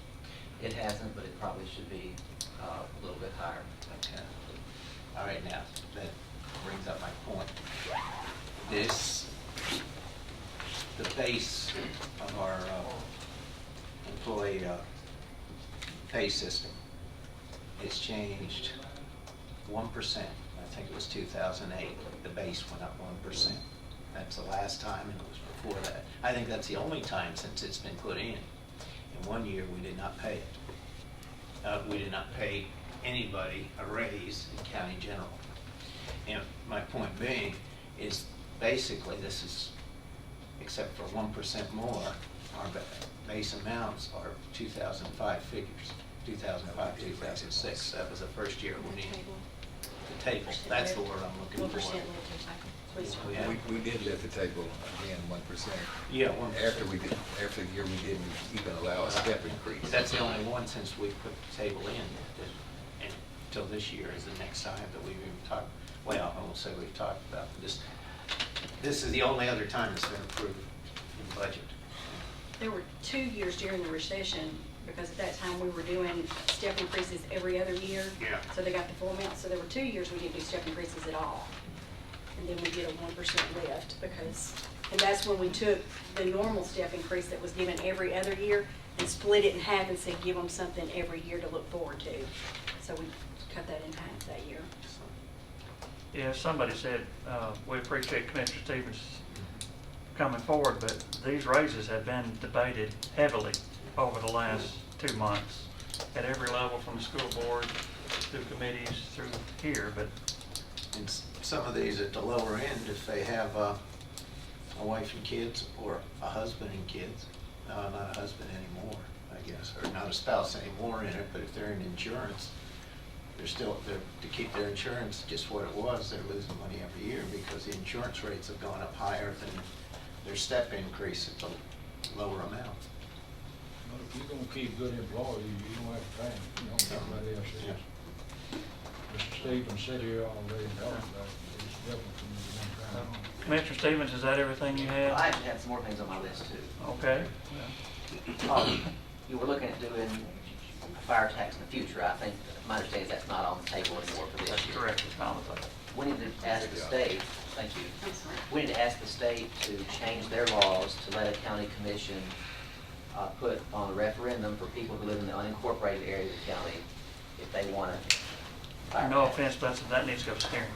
It hasn't, but it probably should be a little bit higher. Okay. All right, now, that brings up my point. The base of our employee pay system has changed 1%. I think it was 2008, the base went up 1%. That's the last time, and it was before that. I think that's the only time since it's been put in. In 1 year, we did not pay it. We did not pay anybody a raise in county general. And my point being is basically this is, except for 1% more, our base amounts are 2005 figures, 2005, 2006. That was the first year we needed the table. That's the word I'm looking What for. percent will it take? Please. Yeah. We did let the table again 1%. Yeah, 1%. After the year we didn't even allow a step increase. That's the only one since we put the table in, and until this year is the next time that we've even talked, well, I won't say we've talked about this. This is the only other time it's been approved in budget. There were 2 years during the recession, because at that time we were doing step increases every other year. Yeah. So they got the full amount, so there were 2 years we didn't do step increases at all. And then we did a 1% lift and that's when we took the normal step increase that was given every other year and split it in half and said, give them something every year to look forward to. So we cut that in half that year. Yeah, somebody said, we appreciate Commissioner Stevens coming forward, but these raises have been debated heavily over the last 2 months at every level, from the school board, through committees, through here, but And some of these at the lower end, if they have a wife and kids, or a husband and kids, not a husband anymore, I guess, or not a spouse anymore in it, but if they're in insurance, to keep their insurance just what it was, they're losing money every year because the insurance rates have gone up higher than their step increase at the lower amount. Well, if you're gonna keep good employees, you don't have to pay them, you know, everybody else is. Yeah. Mr. Stevens said here already, and talked about it, it's different from the one time. Commissioner Stevens, is that everything you had? I actually had some more things on my list too. Okay. You were looking at doing a fire tax in the future. I think, my understanding is that's not on the table anymore for this That's year. correct, it's not on the table. We need to ask the state, thank you. I'm sorry. We need to ask the state to change their laws to let a county commission put on a referendum for people who live in the unincorporated area of the county if they want to. No offense, but that needs to go to steering.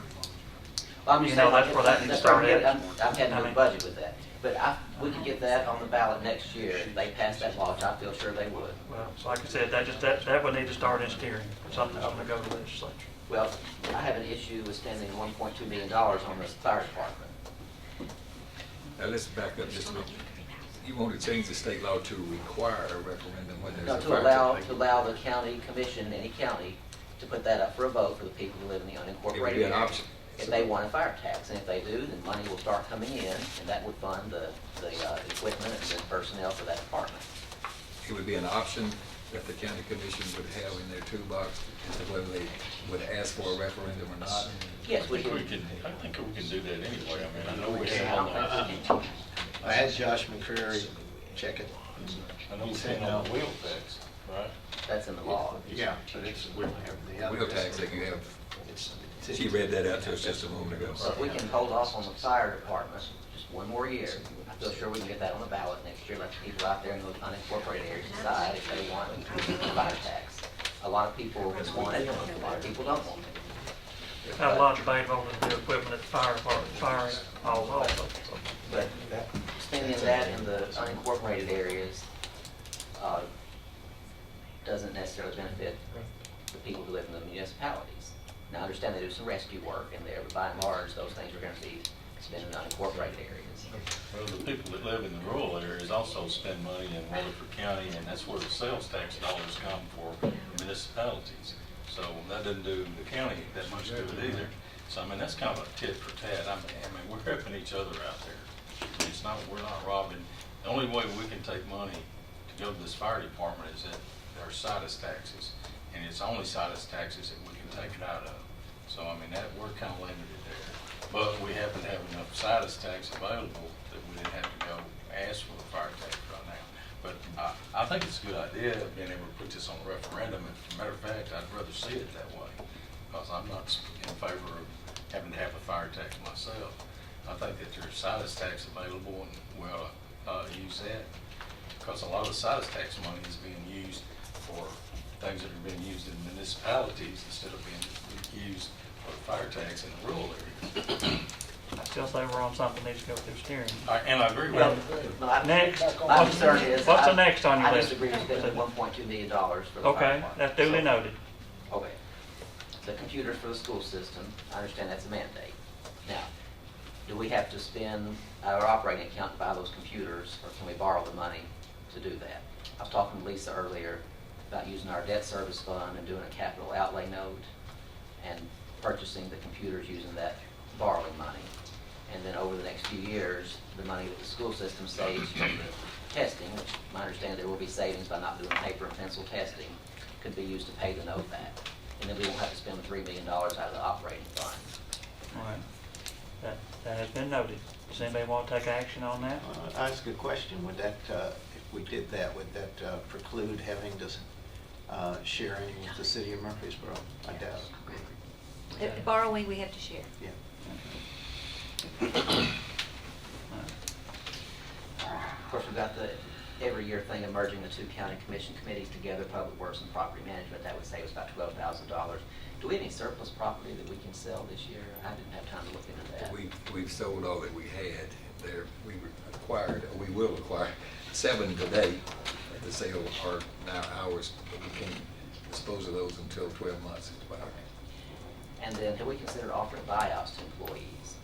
Well, I'm You just know, saying, that's where that needs to that's where start we get- at. I've had I no mean- budget with that. But we could get that on the ballot next year if they pass that law, which I feel sure they would. Well, so like I said, that would need to start in steering, something's gonna go to the legislature. Well, I have an issue with spending $1.2 million on the fire department. Now, let's back up just a minute. You want to change the state law to require a referendum when No, there's a to fire? allow the county commission, any county, to put that up for a vote for the people who live in the It would unincorporated be an area. option. If they want a fire tax, and if they do, then money will start coming in, and that would fund the equipment and the personnel for that department. It would be an option that the county commission would have in their toolbox, as to whether they would ask for a referendum or not. Yes, I think we can do that anyway. I mean, I know we have on the, I had Josh McCreary check it. I know we have on the wheel tax, right? That's in the law. Yeah, but it's, we don't have the other. Wheel tax that you have, It's- she read that out to us just a moment ago. So if we can hold off on the fire department just one more year, I feel sure we can get that on the ballot next year, let the people out there in those unincorporated areas decide if they want a fire tax. A lot of people want it, a lot of people don't want it. Had a lot of debate over the new equipment at the fire department, fire halls also, so. But spending that in the unincorporated areas doesn't necessarily benefit the people who live in the municipalities. Now, I understand they do some rescue work in there, but by and large, those things are gonna be spent in unincorporated areas. Well, the people that live in the rural areas also spend money in Rutherford County, and that's where the sales tax dollars come for municipalities. So that doesn't do the county that much good either. So, I mean, that's kind of a tit for tat. I mean, we're helping each other out there. It's not, we're not robbing. The only way we can take money to go to this fire department is that there are situs taxes, and it's only situs taxes that we can take it out of. So, I mean, that, we're kind of limited there. But we happen to have enough situs tax available that we didn't have to go ask for the fire tax right now. But I think it's a good idea of being able to put this on a referendum. As a matter of fact, I'd rather see it that way, because I'm not in favor of having to have a fire tax myself. I think that there's situs tax available, and we ought to use that, because a lot of the situs tax money is being used for things that are being used in municipalities instead of being used for the fire tax in the rural areas. I still say we're on something that needs to go through steering. And I agree with Well, you. Next. my concern is. What's the I- next on your I list? disagree with spending $1.2 million for the fire Okay, department. that's duly So- noted. Okay. The computers for the school system, I understand that's a mandate. Now, do we have to spend our operating account to buy those computers, or can we borrow the money to do that? I was talking to Lisa earlier about using our debt service fund and doing a capital outlay note and purchasing the computers using that borrowing money. And then over the next few years, the money that the school system saves from the testing, which my understanding there will be savings by not doing paper and pencil testing, could be used to pay the note back. And then we won't have to spend the $3 million out of the operating fund. All right. That has been noted. Does anybody want to take action on that? Ask a question, would that, if we did that, would that preclude having to share any with the city of Murfreesboro? I doubt it. Borrowing, we have to share. Yeah. Of course, we've got the every year thing of merging the two county commission committees together, Public Works and Property Management. That would save us about $12,000. Do we have any surplus property that we can sell this year? I didn't have time to look into that. We've sold all that we had there. We acquired, we will acquire 7 today. The sale are now ours, but we can't dispose of those until 12 months expire. And then have we considered offering buyouts to employees?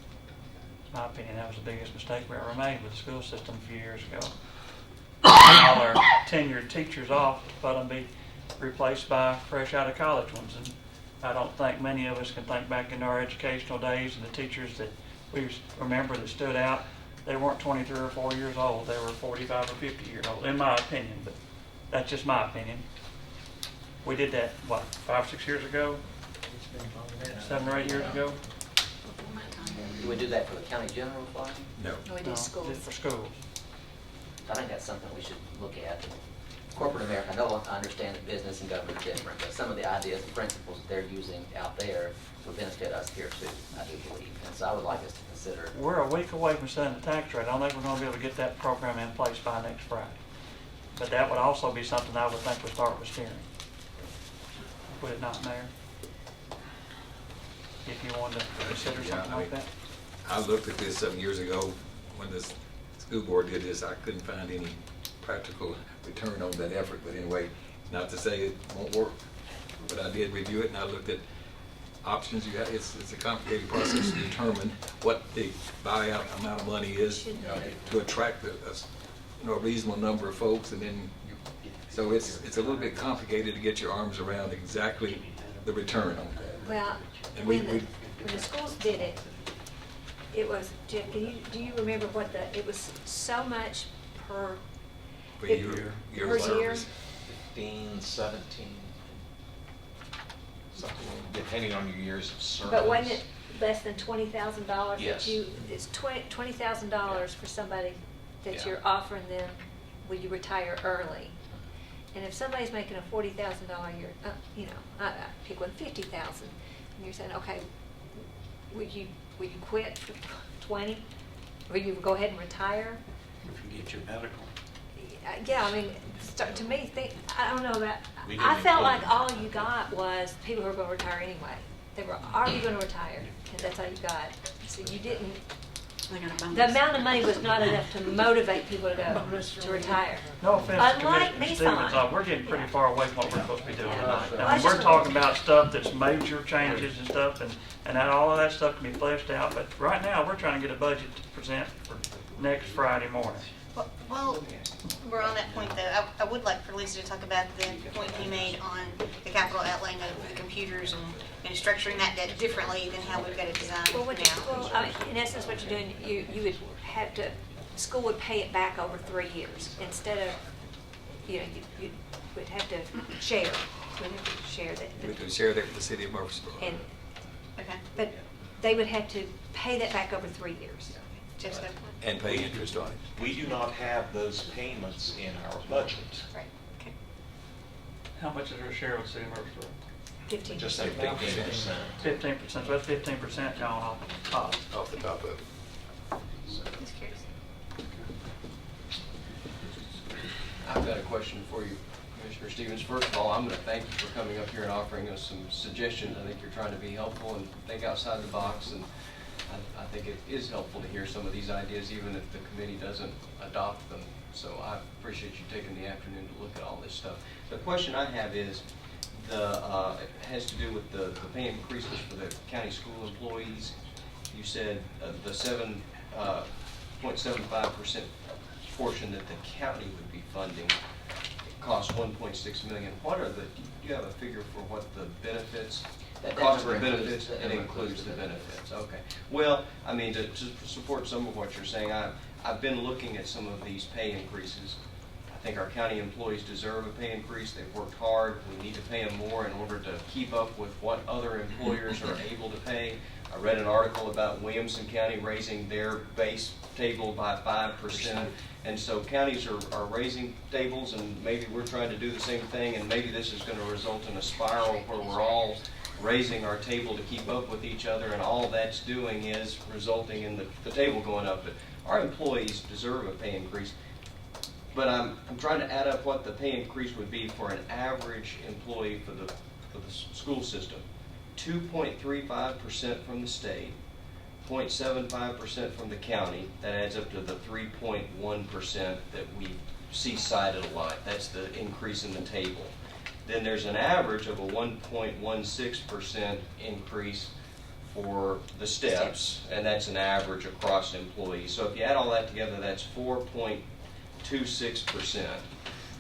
In my opinion, that was the biggest mistake we ever made with the school system a few years ago. All our tenured teachers off, let them be replaced by fresh out of college ones. And I don't think many of us can think back into our educational days and the teachers that we remember that stood out. They weren't 23 or 4 years old. They were 45 or 50 years old, in my opinion, but that's just my opinion. We did that, what, 5 or 6 years ago? 7 or 8 years ago? Do we do that for the county general fund? No. We No, do schools. did it for schools. I think that's something we should look at. corporate America, I know, I understand that business and government are different, but some of the ideas and principles that they're using out there would benefit us here too, I do believe. And so I would like us to consider. We're a week away from setting the tax rate. I don't think we're gonna be able to get that program in place by next Friday. But that would also be something I would think would start with steering. Would it not, Mayor? If you wanted to consider Yeah, something like that? I looked at this some years ago when the school board did this. I couldn't find any practical return on that effort, but anyway, not to say it won't work. But I did review it and I looked at options you got. It's a complicated process to determine what the buyout amount of money is to attract a reasonable number of folks, and then so it's a little bit complicated to get your arms around exactly the return on that. Well, And when the schools did it, it was, Jeff, do you remember what it was so much per, For It- your per year? service. 15, 17, something, depending on your years of service. but wasn't it less than $20,000 Yes. that it's $20,000 for somebody that Yeah. you're offering them when you retire early. And if somebody's making a $40,000 a year, I pick one, 50,000, and you're saying, okay, would you quit for 20? Will you go ahead and retire? If you get your medical. Yeah, I mean, to me, I don't know about, We I didn't felt include like all you got was people who are gonna retire anyway. They were already gonna retire, and that's all you got. So you didn't, the amount of money was not enough to motivate people to go, to retire. No offense to Unlike Commissioner Nissan. Stevens, we're getting pretty Yeah. far away from what we're supposed to be doing Yeah. tonight. Well, I mean, I we're just- talking about stuff that's major changes and stuff, and all of that stuff can be fleshed out, but right now, we're trying to get a budget to present for next Friday morning. Well, we're on that point though. I would like for Lisa to talk about the point you made on the capital outlay note for the computers and structuring that debt differently than how we've got it designed Well, now. I mean, in essence, what you're doing, you would have to, school would pay it back over 3 years instead of, you would have to share, we'd have to share that. We could share that with the city of Murfreesboro. And, Okay, but they would have to pay that back over 3 years. just that point. And pay interest on it. We do not have those payments in our budget. Right, okay. How much is our share with City of Murfreesboro? 15. Just say 15%. 15%, so that's 15% gone off the top. Off the top of it. Just curious. I've got a question for you, Commissioner Stevens. First of all, I'm going to thank you for coming up here and offering us some suggestions. I think you're trying to be helpful and think outside the box, and I think it is helpful to hear some of these ideas, even if the committee doesn't adopt them. So I appreciate you taking the afternoon to look at all this stuff. The question I have is, it has to do with the pay increases for the county school employees. You said the 7.75% portion that the county would be funding costs $1.6 million. What are do you have a figure for what the benefits? That Cost of number the includes- benefits, that it number includes the includes the benefits, okay. Well, I mean, to support some of what you're saying, I've been looking at some of these pay increases. I think our county employees deserve a pay increase, they've worked hard, we need to pay them more in order to keep up with what other employers are able to pay. I read an article about Williamson County raising their base table by 5%. And so counties are raising tables, and maybe we're trying to do the same thing, and maybe this is gonna result in a spiral where we're all raising our table to keep up with each other, and all that's doing is resulting in the table going up. But our employees deserve a pay increase. But I'm trying to add up what the pay increase would be for an average employee for the school system. 2.35% from the state, 0.75% from the county. That adds up to the 3.1% that we see cited a lot. That's the increase in the table. Then there's an average of a 1.16% increase for the steps, and that's an average across employees. So if you add all that together, that's 4.26%.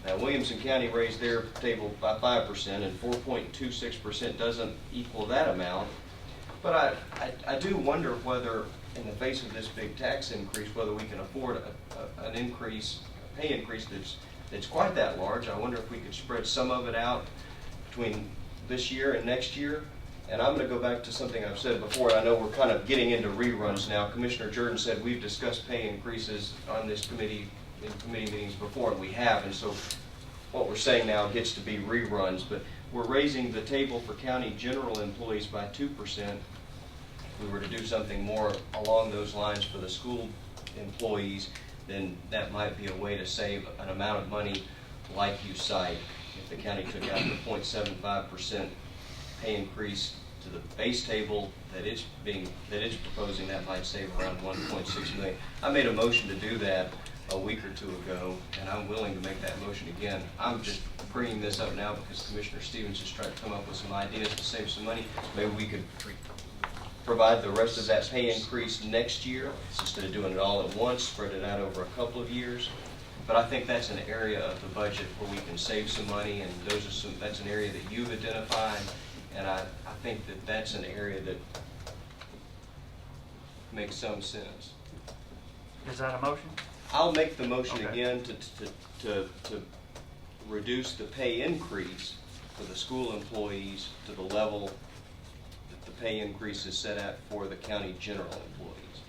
Now, Williamson County raised their table by 5%, and 4.26% doesn't equal that amount. But I do wonder whether, in the face of this big tax increase, whether we can afford an increase, a pay increase that's quite that large. I wonder if we could spread some of it out between this year and next year. And I'm going to go back to something I've said before. I know we're kind of getting into reruns now. Commissioner Jordan said we've discussed pay increases on this committee, in committee meetings before, and we have. And so what we're saying now gets to be reruns, but we're raising the table for county general employees by 2%. If we were to do something more along those lines for the school employees, then that might be a way to save an amount of money like you cite. If the county took out the 0.75% pay increase to the base table that it's proposing, that might save around 1.6 million. I made a motion to do that a week or two ago, and I'm willing to make that motion again. I'm just bringing this up now because Commissioner Stevens is trying to come up with some ideas to save some money. Maybe we could provide the rest of that pay increase next year instead of doing it all at once, spread it out over a couple of years. But I think that's an area of the budget where we can save some money, and that's an area that you've identified, and I think that that's an area that makes some sense. Is that a motion? I'll make the motion Okay. again to reduce the pay increase for the school employees to the level that the pay increase is set at for the county general employees.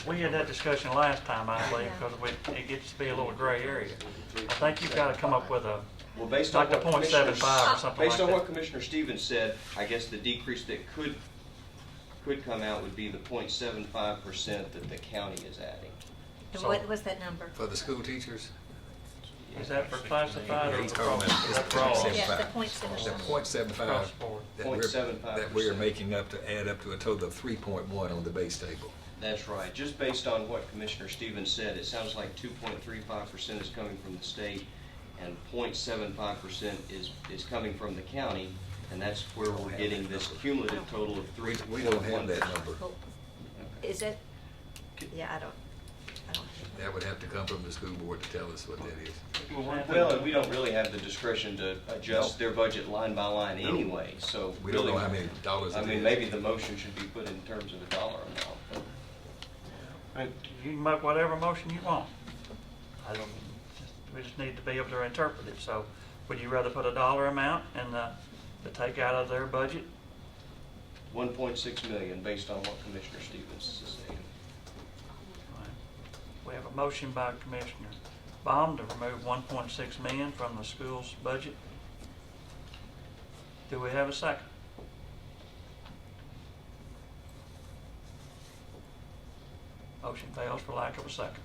We had that discussion last time, I believe, because it gets to be a little gray area. I think you've got to come up with a, Well, based on like the what Commissioner- 0.75 or something like Based on what that. Commissioner Stevens said, I guess the decrease that could come out would be the 0.75% that the county is adding. And So- what was that number? For the school teachers? Is that for classified or He's for talking all? about Is that for all? Yeah, the 0.75. The 0.75. 0.75 Across the board. that we're 0.75%. making up to add up to a total of 3.1 on the base table. That's right. Just based on what Commissioner Stevens said, it sounds like 2.35% is coming from the state and 0.75% is coming from the county, and that's where we're getting this cumulative total of 3.1%. We don't have that number. Well, is it? Yeah, I don't. That would have to come from the school board to tell us what that is. Well, and we don't really have the discretion to adjust their budget line by line anyway, so. We don't know really, how many dollars I it mean, is. maybe the motion should be put in terms of a dollar amount. You can make whatever motion you want. We just need to be able to interpret it. So would you rather put a dollar amount and to take out of their budget? 1.6 million based on what Commissioner Stevens is saying. We have a motion by Commissioner Baum to remove 1.6 million from the school's budget. Do we have a second? Motion fails for lack of a second.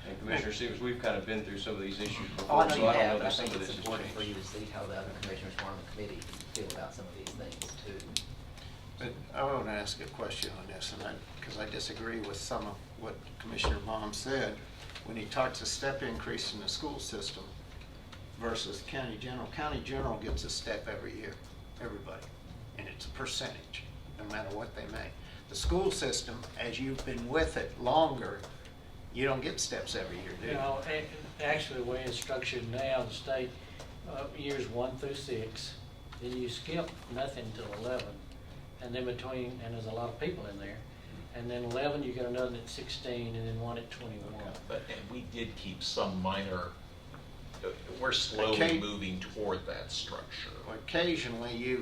And Commissioner Stevens, we've kind of been through some of these issues Oh, I before, know so you I don't have, know but I that some think of it's this has important for you changed. to see how the other commissioners on the committee feel about some of these things too. But I want to ask a question on this, because I disagree with some of what Commissioner Baum said. When he talks a step increase in the school system versus county general gets a step every year, everybody, and it's a percentage, no matter what they make. The school system, as you've been with it longer, you don't get steps every year, do you? No, actually, the way it's structured now, the state, years 1 through 6, then you skip nothing till 11, and then between, and there's a lot of people in there, and then 11, you get another at 16, and then one at 21. But, and we did keep some minor, we're slowly Okay. moving toward that structure. Occasionally,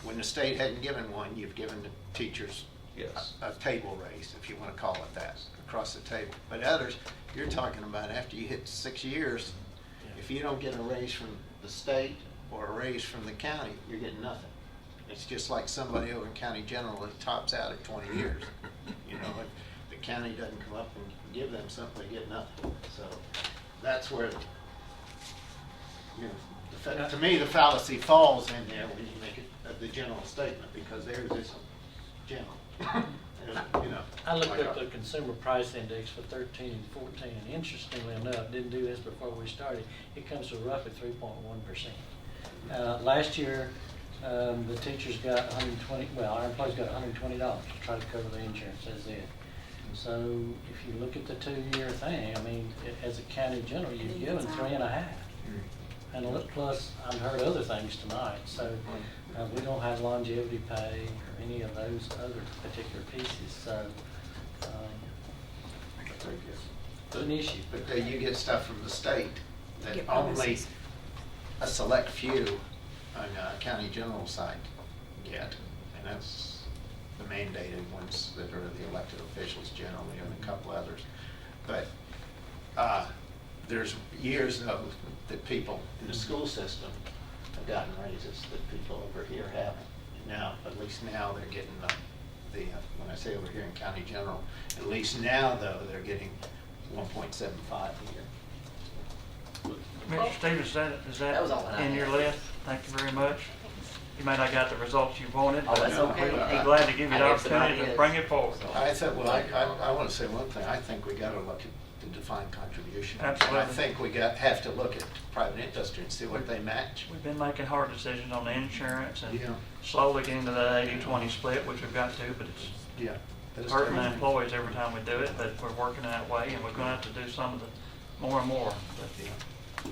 when the state hadn't given one, you've given the teachers Yes. a table raise, if you want to call it that, across the table. But others, you're talking about after you hit 6 years, if you don't get a raise from the state or a raise from the county, you're getting nothing. It's just like somebody over in County General that tops out at 20 years. You know, if the county doesn't come up and give them something, they get nothing. So that's where, to me, the fallacy falls in there when you make it the general statement, because theirs isn't general. You know. I looked up the consumer price index for 13 and 14, and interestingly enough, didn't do this before we started, it comes to roughly 3.1%. Last year, the teachers got 120, well, our employees got $120 to try to cover the insurance as it. So if you look at the 2-year thing, I mean, as a county general, you've given 3.5. And look, plus, I've heard other things tonight, so we don't have longevity pay or any of those other particular pieces, so it's an issue. But then you get stuff from the state that Get only bonuses. a select few on county general side get, and that's the mandated ones that are the elected officials generally, and a couple others. But There's years though that people in the school system have gotten raises that people over here haven't. Now, at least now they're getting when I say over here in County General, at least now though, they're getting 1.75 a year. Mr. Stevens, is That was all that I in your had. list? Thank you very much. You may not got the results you wanted, Oh, but that's okay. we'll be glad to give you the I have some opportunity to ideas. bring it forward. I thought, well, I want to say one thing. I think we got to look at the defined contribution. Absolutely. I think we have to look at private industry and see what they match. We've been making hard decisions on the insurance and Yeah. slowly getting to that 80-20 split, which we've got to, but it's Yeah. that's hurting the different. employees every time we do it, but we're working that way, and we're gonna have to do some of the more and more. But,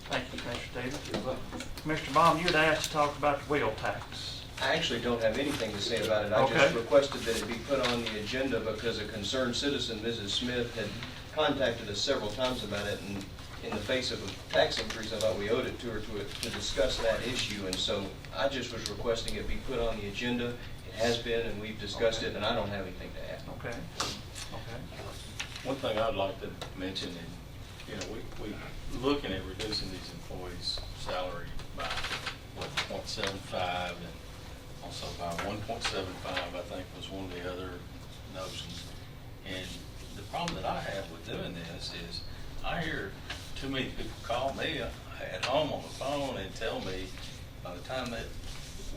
thank you, Commissioner Stevens. Mr. Baum, you had asked to talk about the wheel tax. I actually don't have anything to say about it. I Okay. just requested that it be put on the agenda because a concerned citizen, Mrs. Smith, had contacted us several times about it, and in the face of a tax increase, I thought we owed it to her to discuss that issue, and so I just was requesting it be put on the agenda. It has been, and we've discussed it, and I don't have anything to add. Okay. Okay. One thing I'd like to mention, and, you know, we looking at reducing these employees' salary by, what, 0.75, and also by 1.75, I think was one of the other notions. And the problem that I have with doing this is, I hear too many people call me at home on the phone and tell me by the time that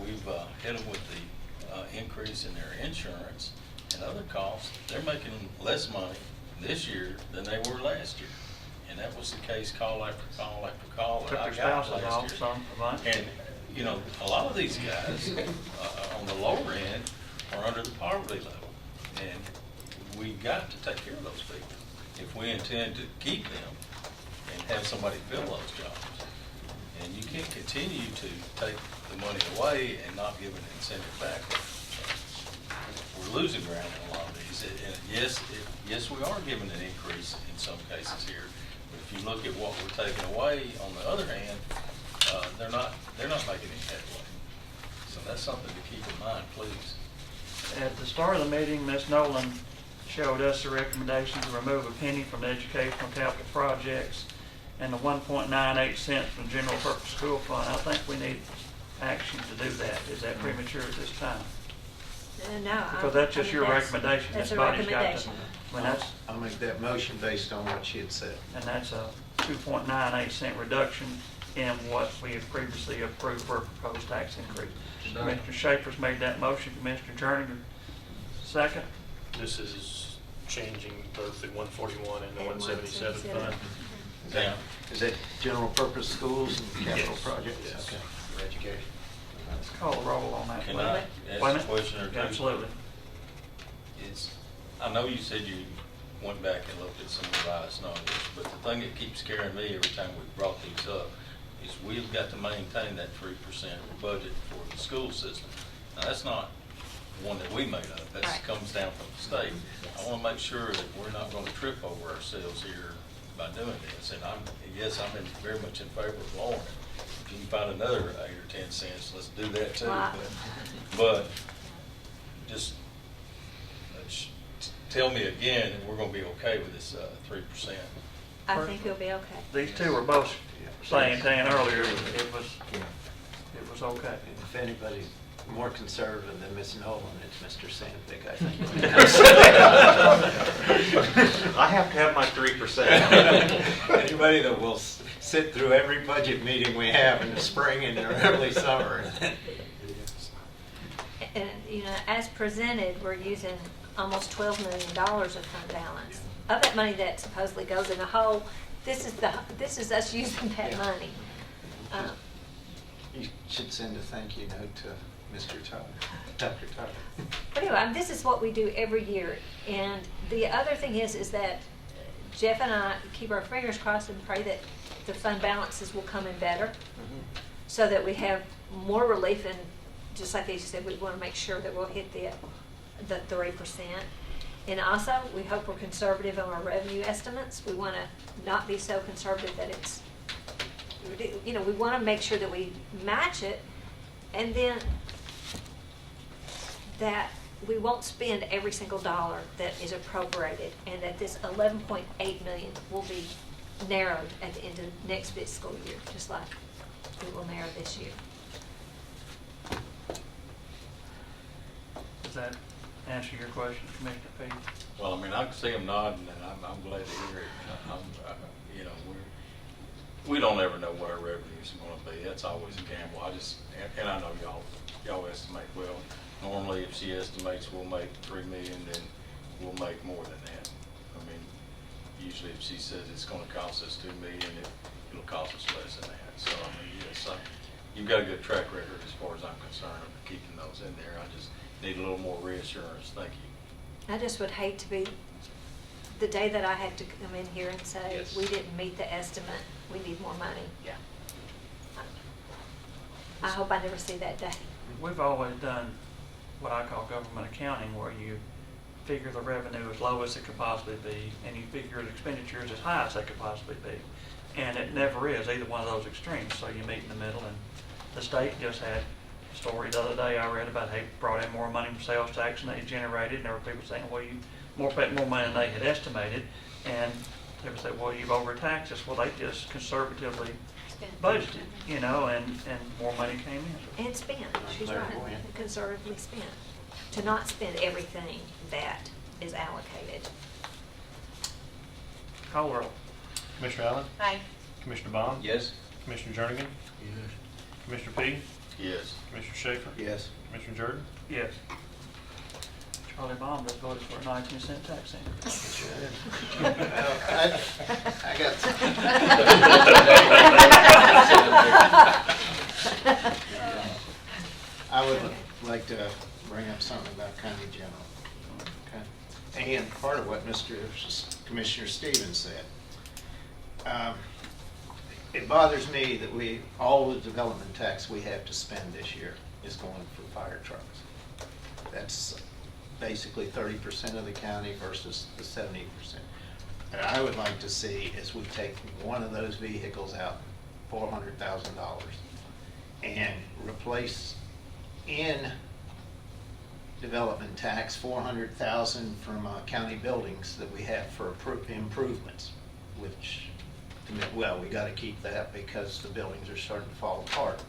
we've hit them with the increase in their insurance and other costs, they're making less money this year than they were last year. And that was the case call after call after call that Took I their got spouses last off year. some, a bunch. And, you know, a lot of these guys on the lower end are under the poverty level. And we got to take care of those people if we intend to keep them and have somebody fill those jobs. And you can't continue to take the money away and not give an incentive back. We're losing ground in a lot of these. And yes, we are giving an increase in some cases here. But if you look at what we're taking away, on the other hand, they're not making any headway. So that's something to keep in mind, please. At the start of the meeting, Ms. Nolan showed us the recommendation to remove a penny from the educational capital projects and the 1.98 cents from the general purpose school fund. I think we need action to do that. Is that premature at this time? No. Because that's just your recommendation. That's This a body's got to- recommendation. I mean, that's, I'll make that motion based on what she had said. and that's a 2.98 cent reduction in what we had previously approved for a proposed tax increase. Commissioner Schaefer's made that motion. Commissioner Jernigan, second. This is changing both the 141 and the And 177 177. fund. Now, Is that general purpose schools and capital Yes. projects? Yes. Okay. For education. Let's call the roll on that. can please. I Wait a ask a minute. question or two? Absolutely. I know you said you went back and looked at some revised numbers, but the thing that keeps scaring me every time we brought these up is we've got to maintain that 3% budget for the school system. Now, that's not one that we made up, that Right. comes down from the state. I wanna make sure that we're not gonna trip over ourselves here by doing this, and yes, I'm very much in favor of lowering it. If you can find another 8 or 10 cents, let's do that too. Right. But just tell me again, and we're gonna be okay with this 3%. I think it'll be okay. These two were both saying, Dan, earlier, it was okay. If anybody's more conservative than Ms. Nolan, it's Mr. Sandvik, I think. I have to have my 3%. Anybody that will sit through every budget meeting we have in the spring and the early summer. And, as presented, we're using almost $12 million of fund balance. Of that money that supposedly goes in a hole, this is us using that money. You should send a thank you note to Mr. Tyler, Dr. Tyler. But anyway, this is what we do every year. And the other thing is that Jeff and I keep our fingers crossed and pray that the fund balances will come in better so that we have more relief. And just like you said, we want to make sure that we'll hit the 3%. And also, we hope we're conservative on our revenue estimates. We want to not be so conservative that it's, we want to make sure that we match it, and then that we won't spend every single dollar that is appropriated, and that this 11.8 million will be narrowed at the end of next fiscal year, just like we will narrow this year. Does that answer your question, Commissioner Pete? Well, I mean, I can see them nodding, and I'm glad to hear it. You know, we don't ever know what our revenues are gonna be. That's always a gamble. And I know y'all estimate well. Normally, if she estimates we'll make 3 million, then we'll make more than that. I mean, usually if she says it's gonna cost us 2 million, it'll cost us less than that. So, I mean, yes, you've got a good track record as far as I'm concerned of keeping those in there. I just need a little more reassurance. Thank you. I just would hate to be, the day that I had to come in here and say, Yes. we didn't meet the estimate, we need more money. Yeah. I hope I never see that day. We've always done what I call government accounting, where you figure the revenue as low as it could possibly be, and you figure the expenditures as high as they could possibly be. And it never is either one of those extremes, so you meet in the middle. And the state just had a story the other day I read about, they brought in more money from sales tax than they generated, and there were people saying, well, you more money than they had estimated, and they would say, well, you've overtaxed us. Well, they just conservatively budgeted, you know, and more money came in. And spent, she's right, conservatively spent, to not spend everything that is allocated. Call roll. Commissioner Allen? Aye. Commissioner Bond? Yes? Commissioner Jernigan? Yes. Commissioner P? Yes. Commissioner Schaefer? Yes. Commissioner Jordan? Yes. Charlie Baum just voted for a 19-cent tax increase. I got. I would like to bring up something about county general. Okay. And part of what Commissioner Stevens said. It bothers me that all the development tax we have to spend this year is going for fire trucks. That's basically 30% of the county versus the 70%. And I would like to see is we take one of those vehicles out, $400,000, and replace in development tax $400,000 from county buildings that we have for improvements, which, well, we got to keep that because the buildings are starting to fall apart.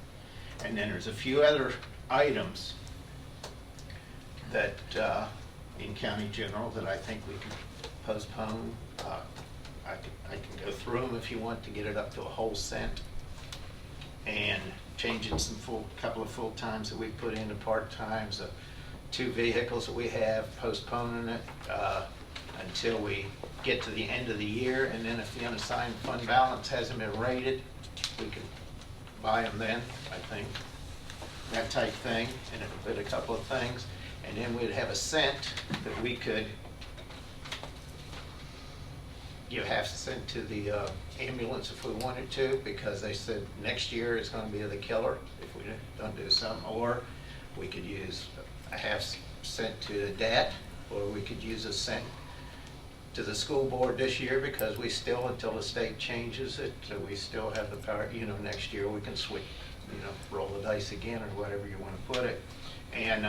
And then there's a few other items that in county general that I think we can postpone. I can go through them if you want to get it up to a whole cent, and changing some couple of full times that we put into part times, 2 vehicles that we have, postponing it until we get to the end of the year, and then if the unassigned fund balance hasn't been rated, we can buy them then, I think. That type thing, and it'll fit a couple of things. And then we'd have a cent that we could give half a cent to the ambulance if we wanted to, because they said next year is going to be the killer if we don't do something. Or we could use a half cent to the debt, or we could use a cent to the school board this year, because we still, until the state changes it, so we still have the power, next year we can switch, roll the dice again, or whatever you want to put it. And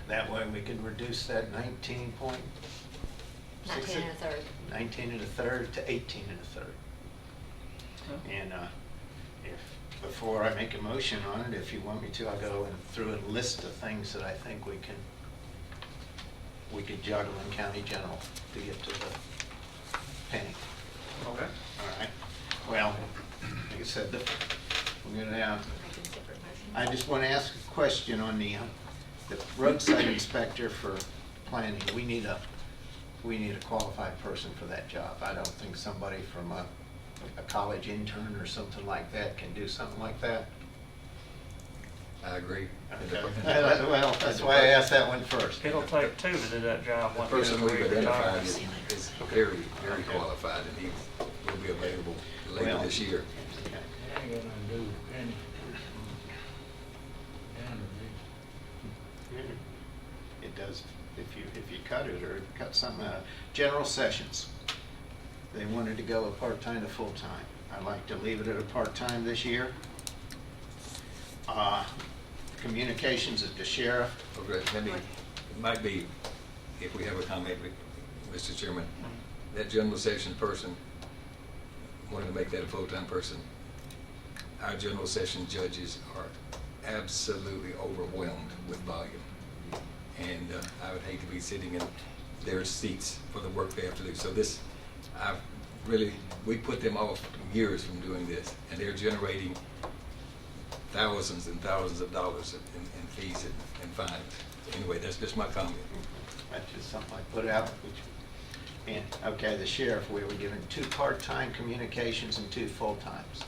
that way we can reduce that 19 and a third to 18 and a third. And if before I make a motion on it, if you want me to, I'll go through a list of things that I think we could juggle in county general to get to the penny. Okay. All right. Well, like I said, we're going to. I just want to ask a question on the roadside inspector for planning. We need a qualified person for that job. I don't think somebody from a college intern or something like that can do something like that. I agree. Okay. Well, that's why I asked that one first. It'll take 2 to do that job. The once person we we've retire. identified is very, very qualified, and he will be available later this year. Okay. I ain't got nothing to do with Penny. It does, if you cut it or cut something out. General sessions, they wanted to go a part-time to full-time. I'd like to leave it at a part-time this year. communications at the sheriff. Okay, maybe, it might be, if we have a comment, Mr. Chairman, that general session person, wanted to make that a full-time person. Our general session judges are absolutely overwhelmed with volume. And I would hate to be sitting in their seats for the work they have to do. So this, we put them off years from doing this, and they're generating thousands and thousands of dollars in fees and fines. Anyway, that's just my comment. That's just something I put out, and, okay, the sheriff, we were given 2 part-time communications and 2 full-times.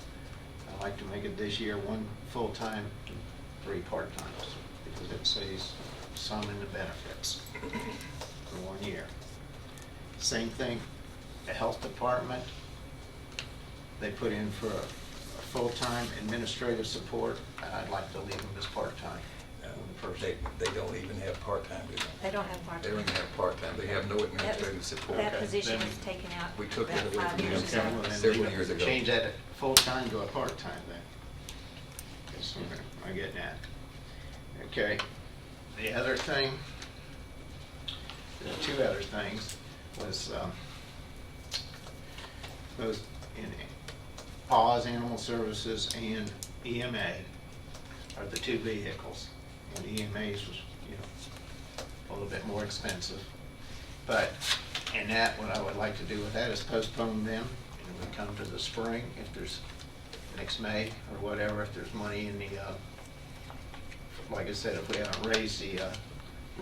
I'd like to make it this year 1 full-time and 3 part-times, because it saves some in the benefits for 1 year. Same thing, the health department, they put in for a full-time administrative support. I'd like to leave them as part-time. They don't even have part-time, do they? They don't have They don't part-time. even have part-time. They have no administrative support. That Okay, position then was taken out we took it about away 5 from years them. ago. well, then Several we years ago. change that full-time to a part-time then. That's what I'm getting at. Okay, the other thing, the 2 other things was, both in PAWS Animal Services and EMA are the 2 vehicles. And EMA's was, a little bit more expensive. But, and that, what I would like to do with that is postpone them, and we come to the spring, if there's, next May or whatever, if there's money in the, like I said, if we haven't raised the,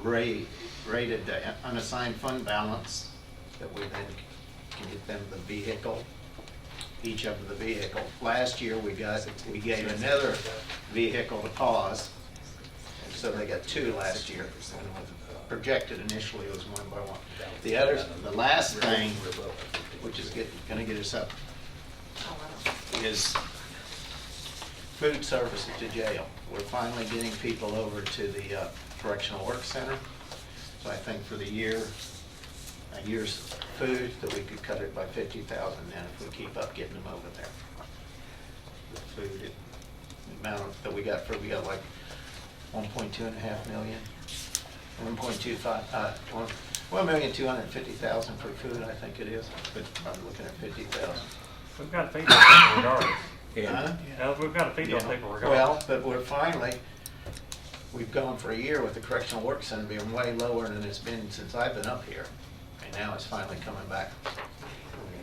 rated the unassigned fund balance, that we then can get them the vehicle, each of the vehicle. Last year, we gave another vehicle to PAWS, and so they got 2 last year. And projected initially was 1 by 1. The last thing, which is gonna get us up, is food service at the jail. We're finally getting people over to the Correctional Work Center. So I think for the year, a year's food, that we could cut it by 50,000 then if we keep up getting them over there. The food, the amount that we got like 1.2 million, 1.25, 1,250,000 for food, I think it is, but I'm looking at 50,000. We've got to feed those people regardless. Huh? We've got to feed those Yeah. people regardless. Well, but we've gone for a year with the Correctional Work Center being way lower than it's been since I've been up here. And now it's finally coming back.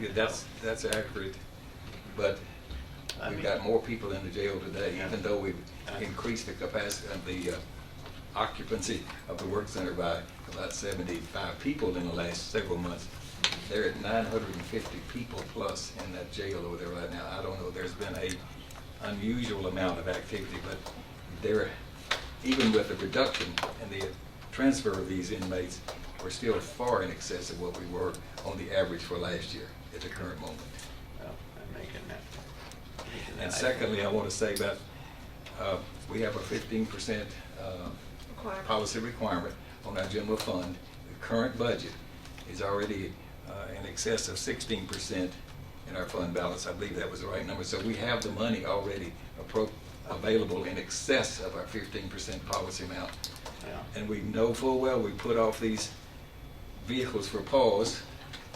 Yeah, that's accurate, but we've got more people in the jail today, even though we've increased the capacity of the occupancy of the work center by about 75 people in the last several months. They're at 950 people plus in that jail over there right now. I don't know, there's been a unusual amount of activity, but even with the reduction and the transfer of these inmates, we're still far in excess of what we were on the average for last year at the current moment. Well, I'm making that. And secondly, I want to say about, we have a 15% policy requirement on our general fund. The current budget is already in excess of 16% in our fund balance. I believe that was the right number. So we have the money already available in excess of our 15% policy amount. Yeah. And we know full well we put off these vehicles for PAWS,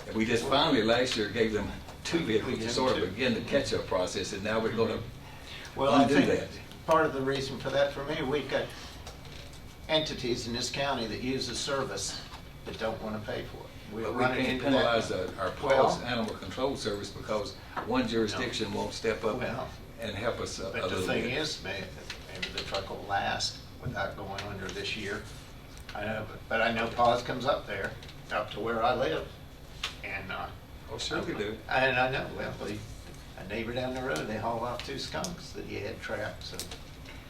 and we just finally last year gave them 2 vehicles to sort of begin the catch-up process, and now we're going to Well, I undo think that. part of the reason for that for me, we've got entities in this county that use the service that don't want to pay for it. We're But we running can't into that. penalize our Well- PAWS Animal Control Service because one jurisdiction won't step up Well, and help us a But little the bit. thing is, maybe the truck will last without going under this year. I know, but I know PAWS comes up there, up to where I live, and, Oh, sure we do. and I know, well, a neighbor down the road, they haul off 2 skunks that he had trapped, so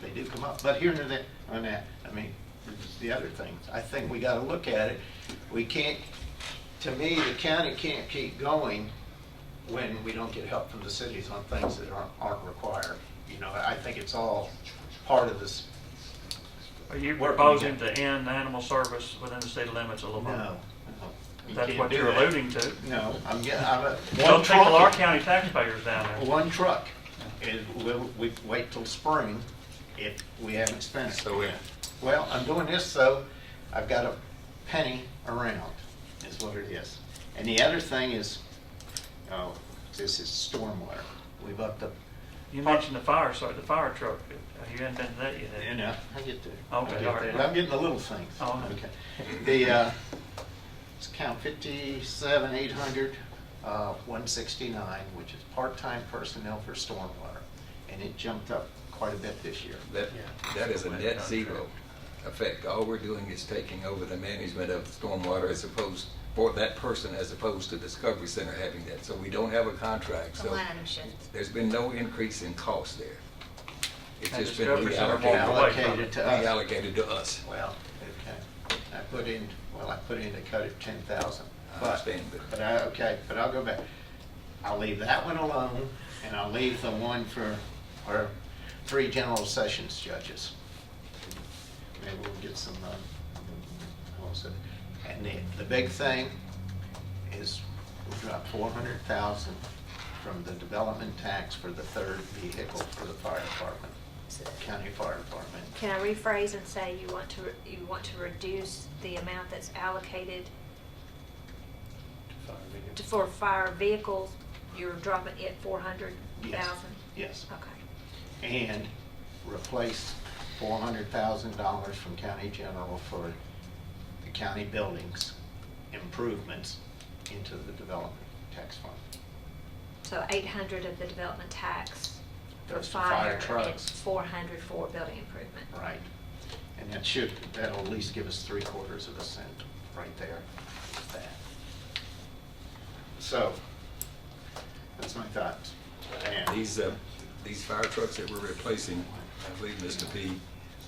they do come up. But here and there, on that, I mean, this is the other thing. I think we gotta look at it. We can't, to me, the county can't keep going when we don't get help from the cities on things that aren't required. I think it's all part of this. Are you working proposing together. to end animal service within the city limits of Lamont? No. You That's can't what do you're that. alluding to. No, I'm Those people are county taxpayers down there. One truck, we wait till spring, if we haven't spent it. So, Well, I'm doing this so I've got a penny around, is what it is. And the other thing is, oh, this is stormwater. We've upped the, You mentioned the fire truck. You haven't done that yet, have you? yeah, I get there. Okay, I get all right. there. But I'm getting the little things. Oh, Okay. The, let's count 57,800, 169, which is part-time personnel for stormwater. And it jumped up quite a bit this year. That is a net zero effect. All we're doing is taking over the management of stormwater as opposed, for that person as opposed to Discovery Center having that. So we don't have a contract, The so line item shift. there's been no increase in cost there. It's And just been Discovery Center reallocated, walked away from Allocated it. to us. reallocated to us. Well, okay. I put in to cut it 10,000. I understand, But I'll go back. I'll leave that one alone, and I'll leave the one for our 3 general sessions judges. Maybe we'll get some, and the big thing is we dropped 400,000 from the development tax for the 3rd vehicle for the fire department, county fire department. Can I rephrase and say you want to reduce the amount that's allocated for fire vehicles? You're dropping it 400,000? Yes. Okay. And replace $400,000 from county general for the county buildings improvements into the development tax fund. So 800 of the development tax for Goes to fire fire and trucks. 400 for building improvement. Right. And that'll at least give us 3/4 of a cent right there. Is that. So, that's my thoughts. And These fire trucks that we're replacing, I believe, Mr. B,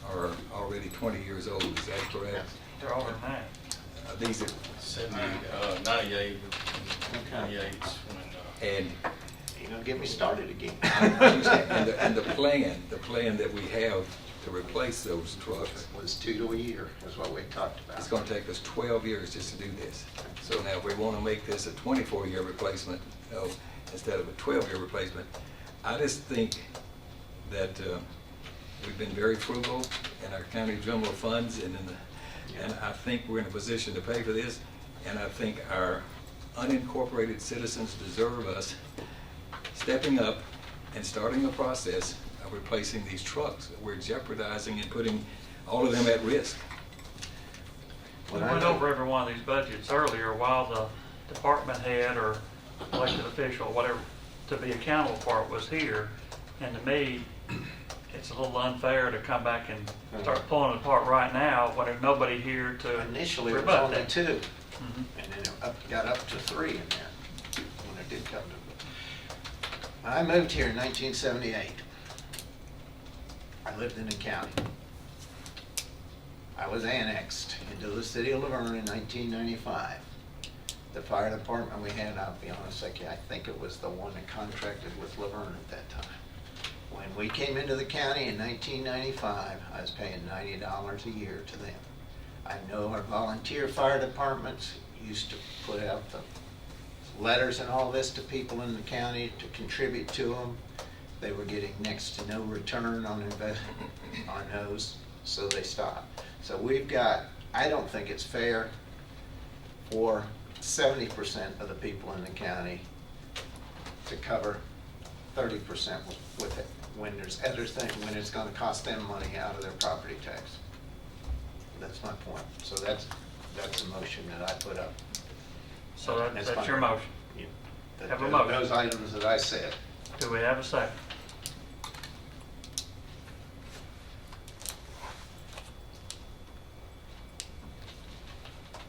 are already 20 years old. Is that correct? They're over that. These are, 98, Okay. 98 when, and you're gonna get me started again. and the plan that we have to replace those trucks, Was 2 to a year, is what we talked about. it's gonna take us 12 years just to do this. So now if we wanna make this a 24-year replacement, instead of a 12-year replacement, I just think that we've been very frugal in our county general funds, and I think we're in a position to pay for this, and I think our unincorporated citizens deserve us stepping up and starting a process of replacing these trucks. We're jeopardizing and putting all of them at risk. We went over every one of these budgets earlier while the department head or elected official, whatever, to be accountable for it was here. And to me, it's a little unfair to come back and start pulling it apart right now when there's nobody here to Initially, it was rebut only that. 2, Mhm. and then it got up to 3 in there, when it did come to. I moved here in 1978. I lived in the county. I was annexed into the city of Laverne in 1995. The fire department we had, I'll be honest with you, I think it was the one that contracted with Laverne at that time. When we came into the county in 1995, I was paying $90 a year to them. I know our volunteer fire departments used to put out the letters and all this to people in the county to contribute to them. They were getting next to no return on those, so they stopped. So we've got, I don't think it's fair for 70% of the people in the county to cover 30% with it, when there's other things, when it's gonna cost them money out of their property tax. That's my point. So that's a motion that I put up. So that's fine. your motion. Yeah. Have a motion. Those items that I said. Do we have a second?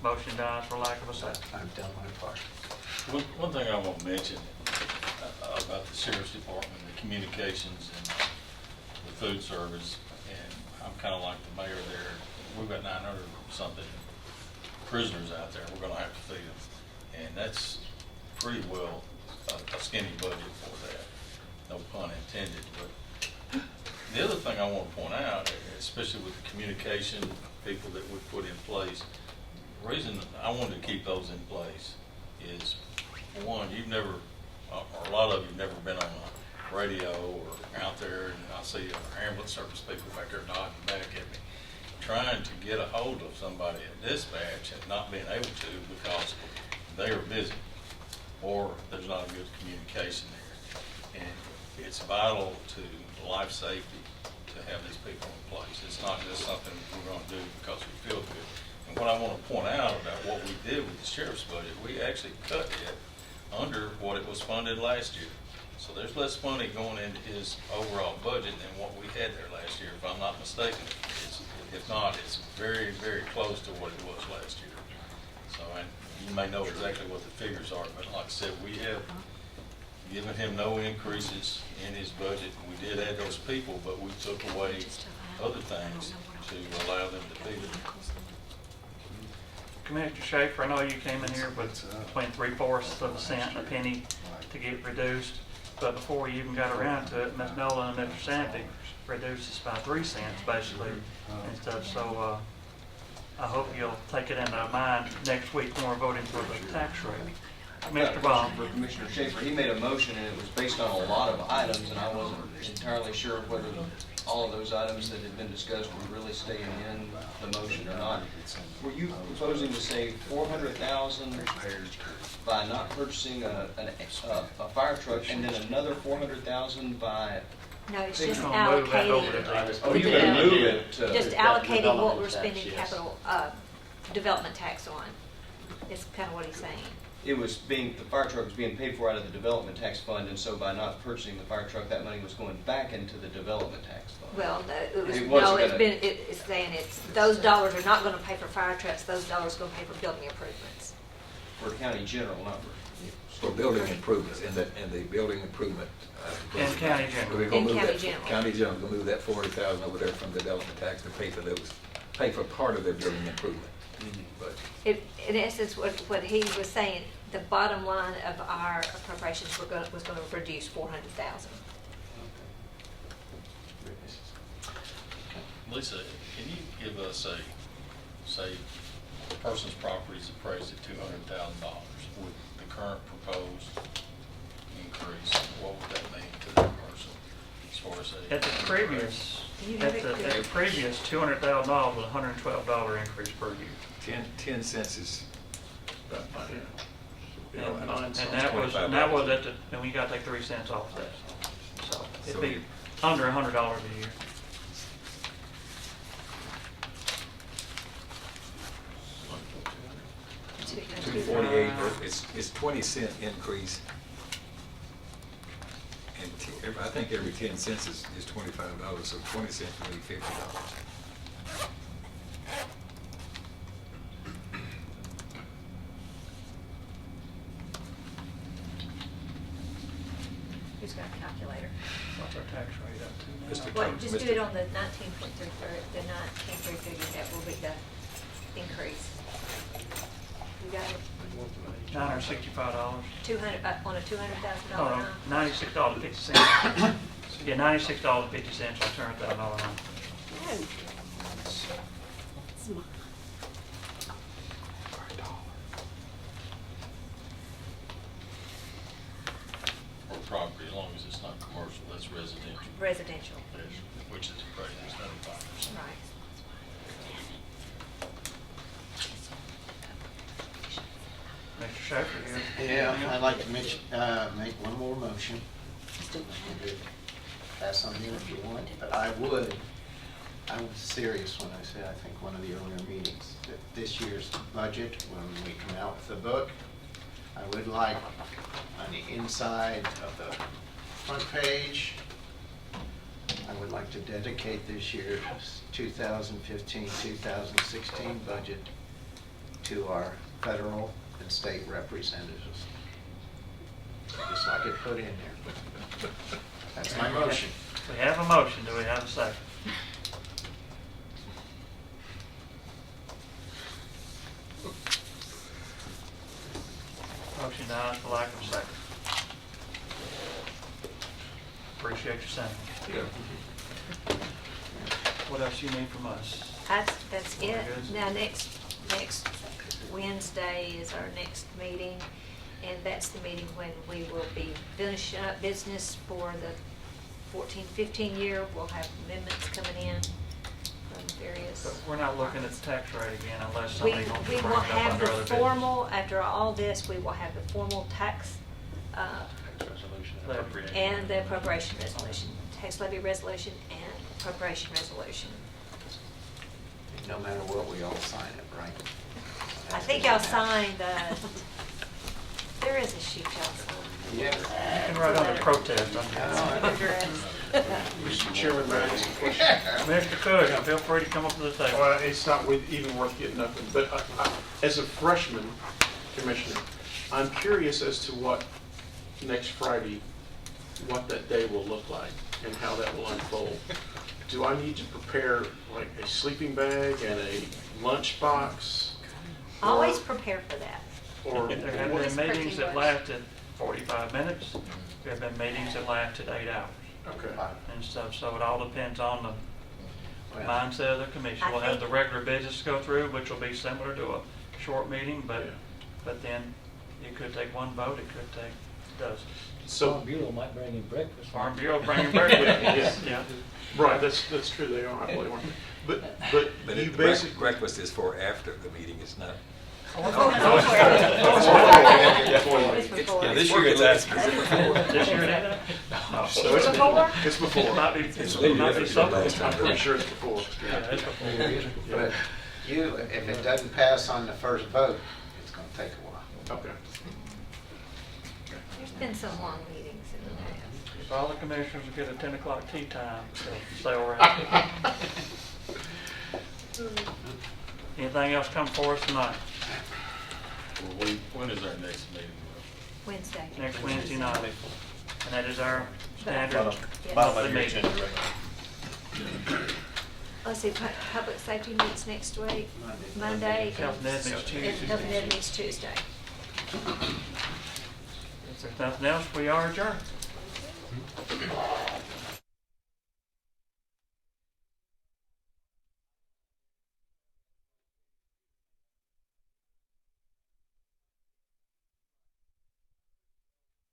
Motion dies for lack of a second. I've done my part. One thing I want to mention about the sheriff's department, the communications and the food service, and I'm kind of like the mayor there. We've got 900 something prisoners out there we're gonna have to feed them. And that's pretty well a skinny budget for that, no pun intended. But the other thing I want to point out, especially with the communication people that we put in place, the reason I wanted to keep those in place is, one, you've never, or a lot of you've never been on a radio or out there, and I see our ambulance service people back there nodding back at me, trying to get a hold of somebody at dispatch and not being able to because they are busy or there's not a good communication there. And it's vital to life safety to have these people in place. It's not just something we're gonna do because we feel good. And what I wanna point out about what we did with the sheriff's budget, we actually cut it under what it was funded last year. So there's less money going into his overall budget than what we had there last year, if I'm not mistaken. If not, it's very, very close to what it was last year. So, and you may know exactly what the figures are, but like I said, we have given him no increases in his budget. We did add those people, but we took away other things to allow them to be there. Commissioner Schaefer, I know you came in here with between 3/4 of a cent and a penny to get reduced, but before we even got around to it, Ms. Nolan and Mr. Sandy reduced us by 3 cents basically and stuff. So I hope you'll take it into mind next week when we're voting for the tax rate. Mr. Baum. For Commissioner Schaefer, he made a motion and it was based on a lot of items, and I wasn't entirely sure whether all of those items that had been discussed were really staying in the motion or not. Were you proposing to save $400,000 by not purchasing a fire truck and then another $400,000 by? No, it's He's just gonna move that over allocating, to Oh, you're gonna move it to? just allocating what we're Development tax, spending yes. capital, development tax on. Is kind of what he's saying. It was the fire truck was being paid for out of the development tax fund, and so by not purchasing the fire truck, that money was going back into the development tax fund. Well, no, It wasn't it's gonna- been, it's saying those dollars are not gonna pay for fire trucks, those dollars are gonna pay for building improvements. For county general, not For building improvements, and the building improvement. In county general. We're gonna In move county that- general. County general, gonna move that 40,000 over there from development tax to pay for part of their building improvement. But In essence, what he was saying, the bottom line of our appropriations was gonna reduce 400,000. Lisa, can you give us say, a person's property is appraised at $200,000 with the current proposed increase, what would that mean to that person as far as At the previous, You have at it, the previous $200,000 was a $112 increase per year. 10 cents is about, And that was at the, and we gotta take 3 cents off that. So it'd So be you- under $100 a year. $248, it's 20-cent increase. And I think every 10 cents is $25, so 20 cents would be $50. Who's got a calculator? What's our tax rate up to now? Mr. Well, just do Mr. it on the 19.3, the 19.3 that will be the increase. You got it? $965. 200, on a $200,000 No, line? $96.50. Yeah, $96.50 on $200,000 line. or property, as long as it's not commercial, that's residential, Residential, which is appraised at 75%. right. Mr. Schaefer, you? Yeah, I'd like to make one more motion. Pass on here if you want, but I was serious when I said, I think one of the earlier meetings, that this year's budget, when we come out with the book, I would like on the inside of the front page, I would like to dedicate this year's 2015-2016 budget to our federal and state representatives. Just like it put in there. That's my motion. We have a motion, do we have a second? Motion dies for lack of a second. Appreciate your saying. What else you need from us? That's it. Very good. Now, next Wednesday is our next meeting, and that's the meeting when we will be finishing up business for the 14-15 year. We'll have amendments coming in from various. But we're not looking at the tax rate again unless We, somebody wants we to bring will it up have under the other business. formal, after all this, we will have the formal tax, Tax resolution and Levy. appropriation. and the appropriation resolution, tax levy resolution and appropriation resolution. No matter what, we all sign it, right? I think y'all signed, there is a sheet y'all signed. Yeah. You can write under protest. Mr. Chairman, may I ask a question? Mr. Cook, feel free to come up to the table. Well, it's not even worth getting up, but as a freshman commissioner, I'm curious as to what next Friday, what that day will look like and how that will unfold. Do I need to prepare like a sleeping bag and a lunch box? Always prepare for that. Or There have Always been meetings pretty that much. lasted 45 minutes. There have been meetings that lasted 8 hours Okay. and stuff, so it all depends on the Well, mindset of the commission. I We'll have the think- regular business to go through, which will be similar to a short meeting, but then it could take one vote, it could take dozens. So, Farm Bureau might bring in breakfast. Farm Bureau bringing breakfast. Yeah. Yeah. right, that's true, they are, I believe, aren't they? But But you it, basically. breakfast is for after the meeting, it's not. It's before. Yeah, this year it's asking. This year it is? No. So It's before? It's before. It might be, It's it might be late, something. last time. I'm pretty sure it's before. Yeah, it's before. But you, if it doesn't pass on the first vote, it's gonna take a while. Okay. There's been some long meetings in the past. So all the commissioners will get a 10 o'clock tea time, so stay around. Anything else come for us tonight? Well, when is our next meeting? Wednesday. Next Wednesday night. And that is our standard Yes. monthly meeting. Let's see, public safety meets next week, Monday. Health and Ed meets Tuesday. Health and Ed meets Tuesday. If there's nothing else, we are adjourned.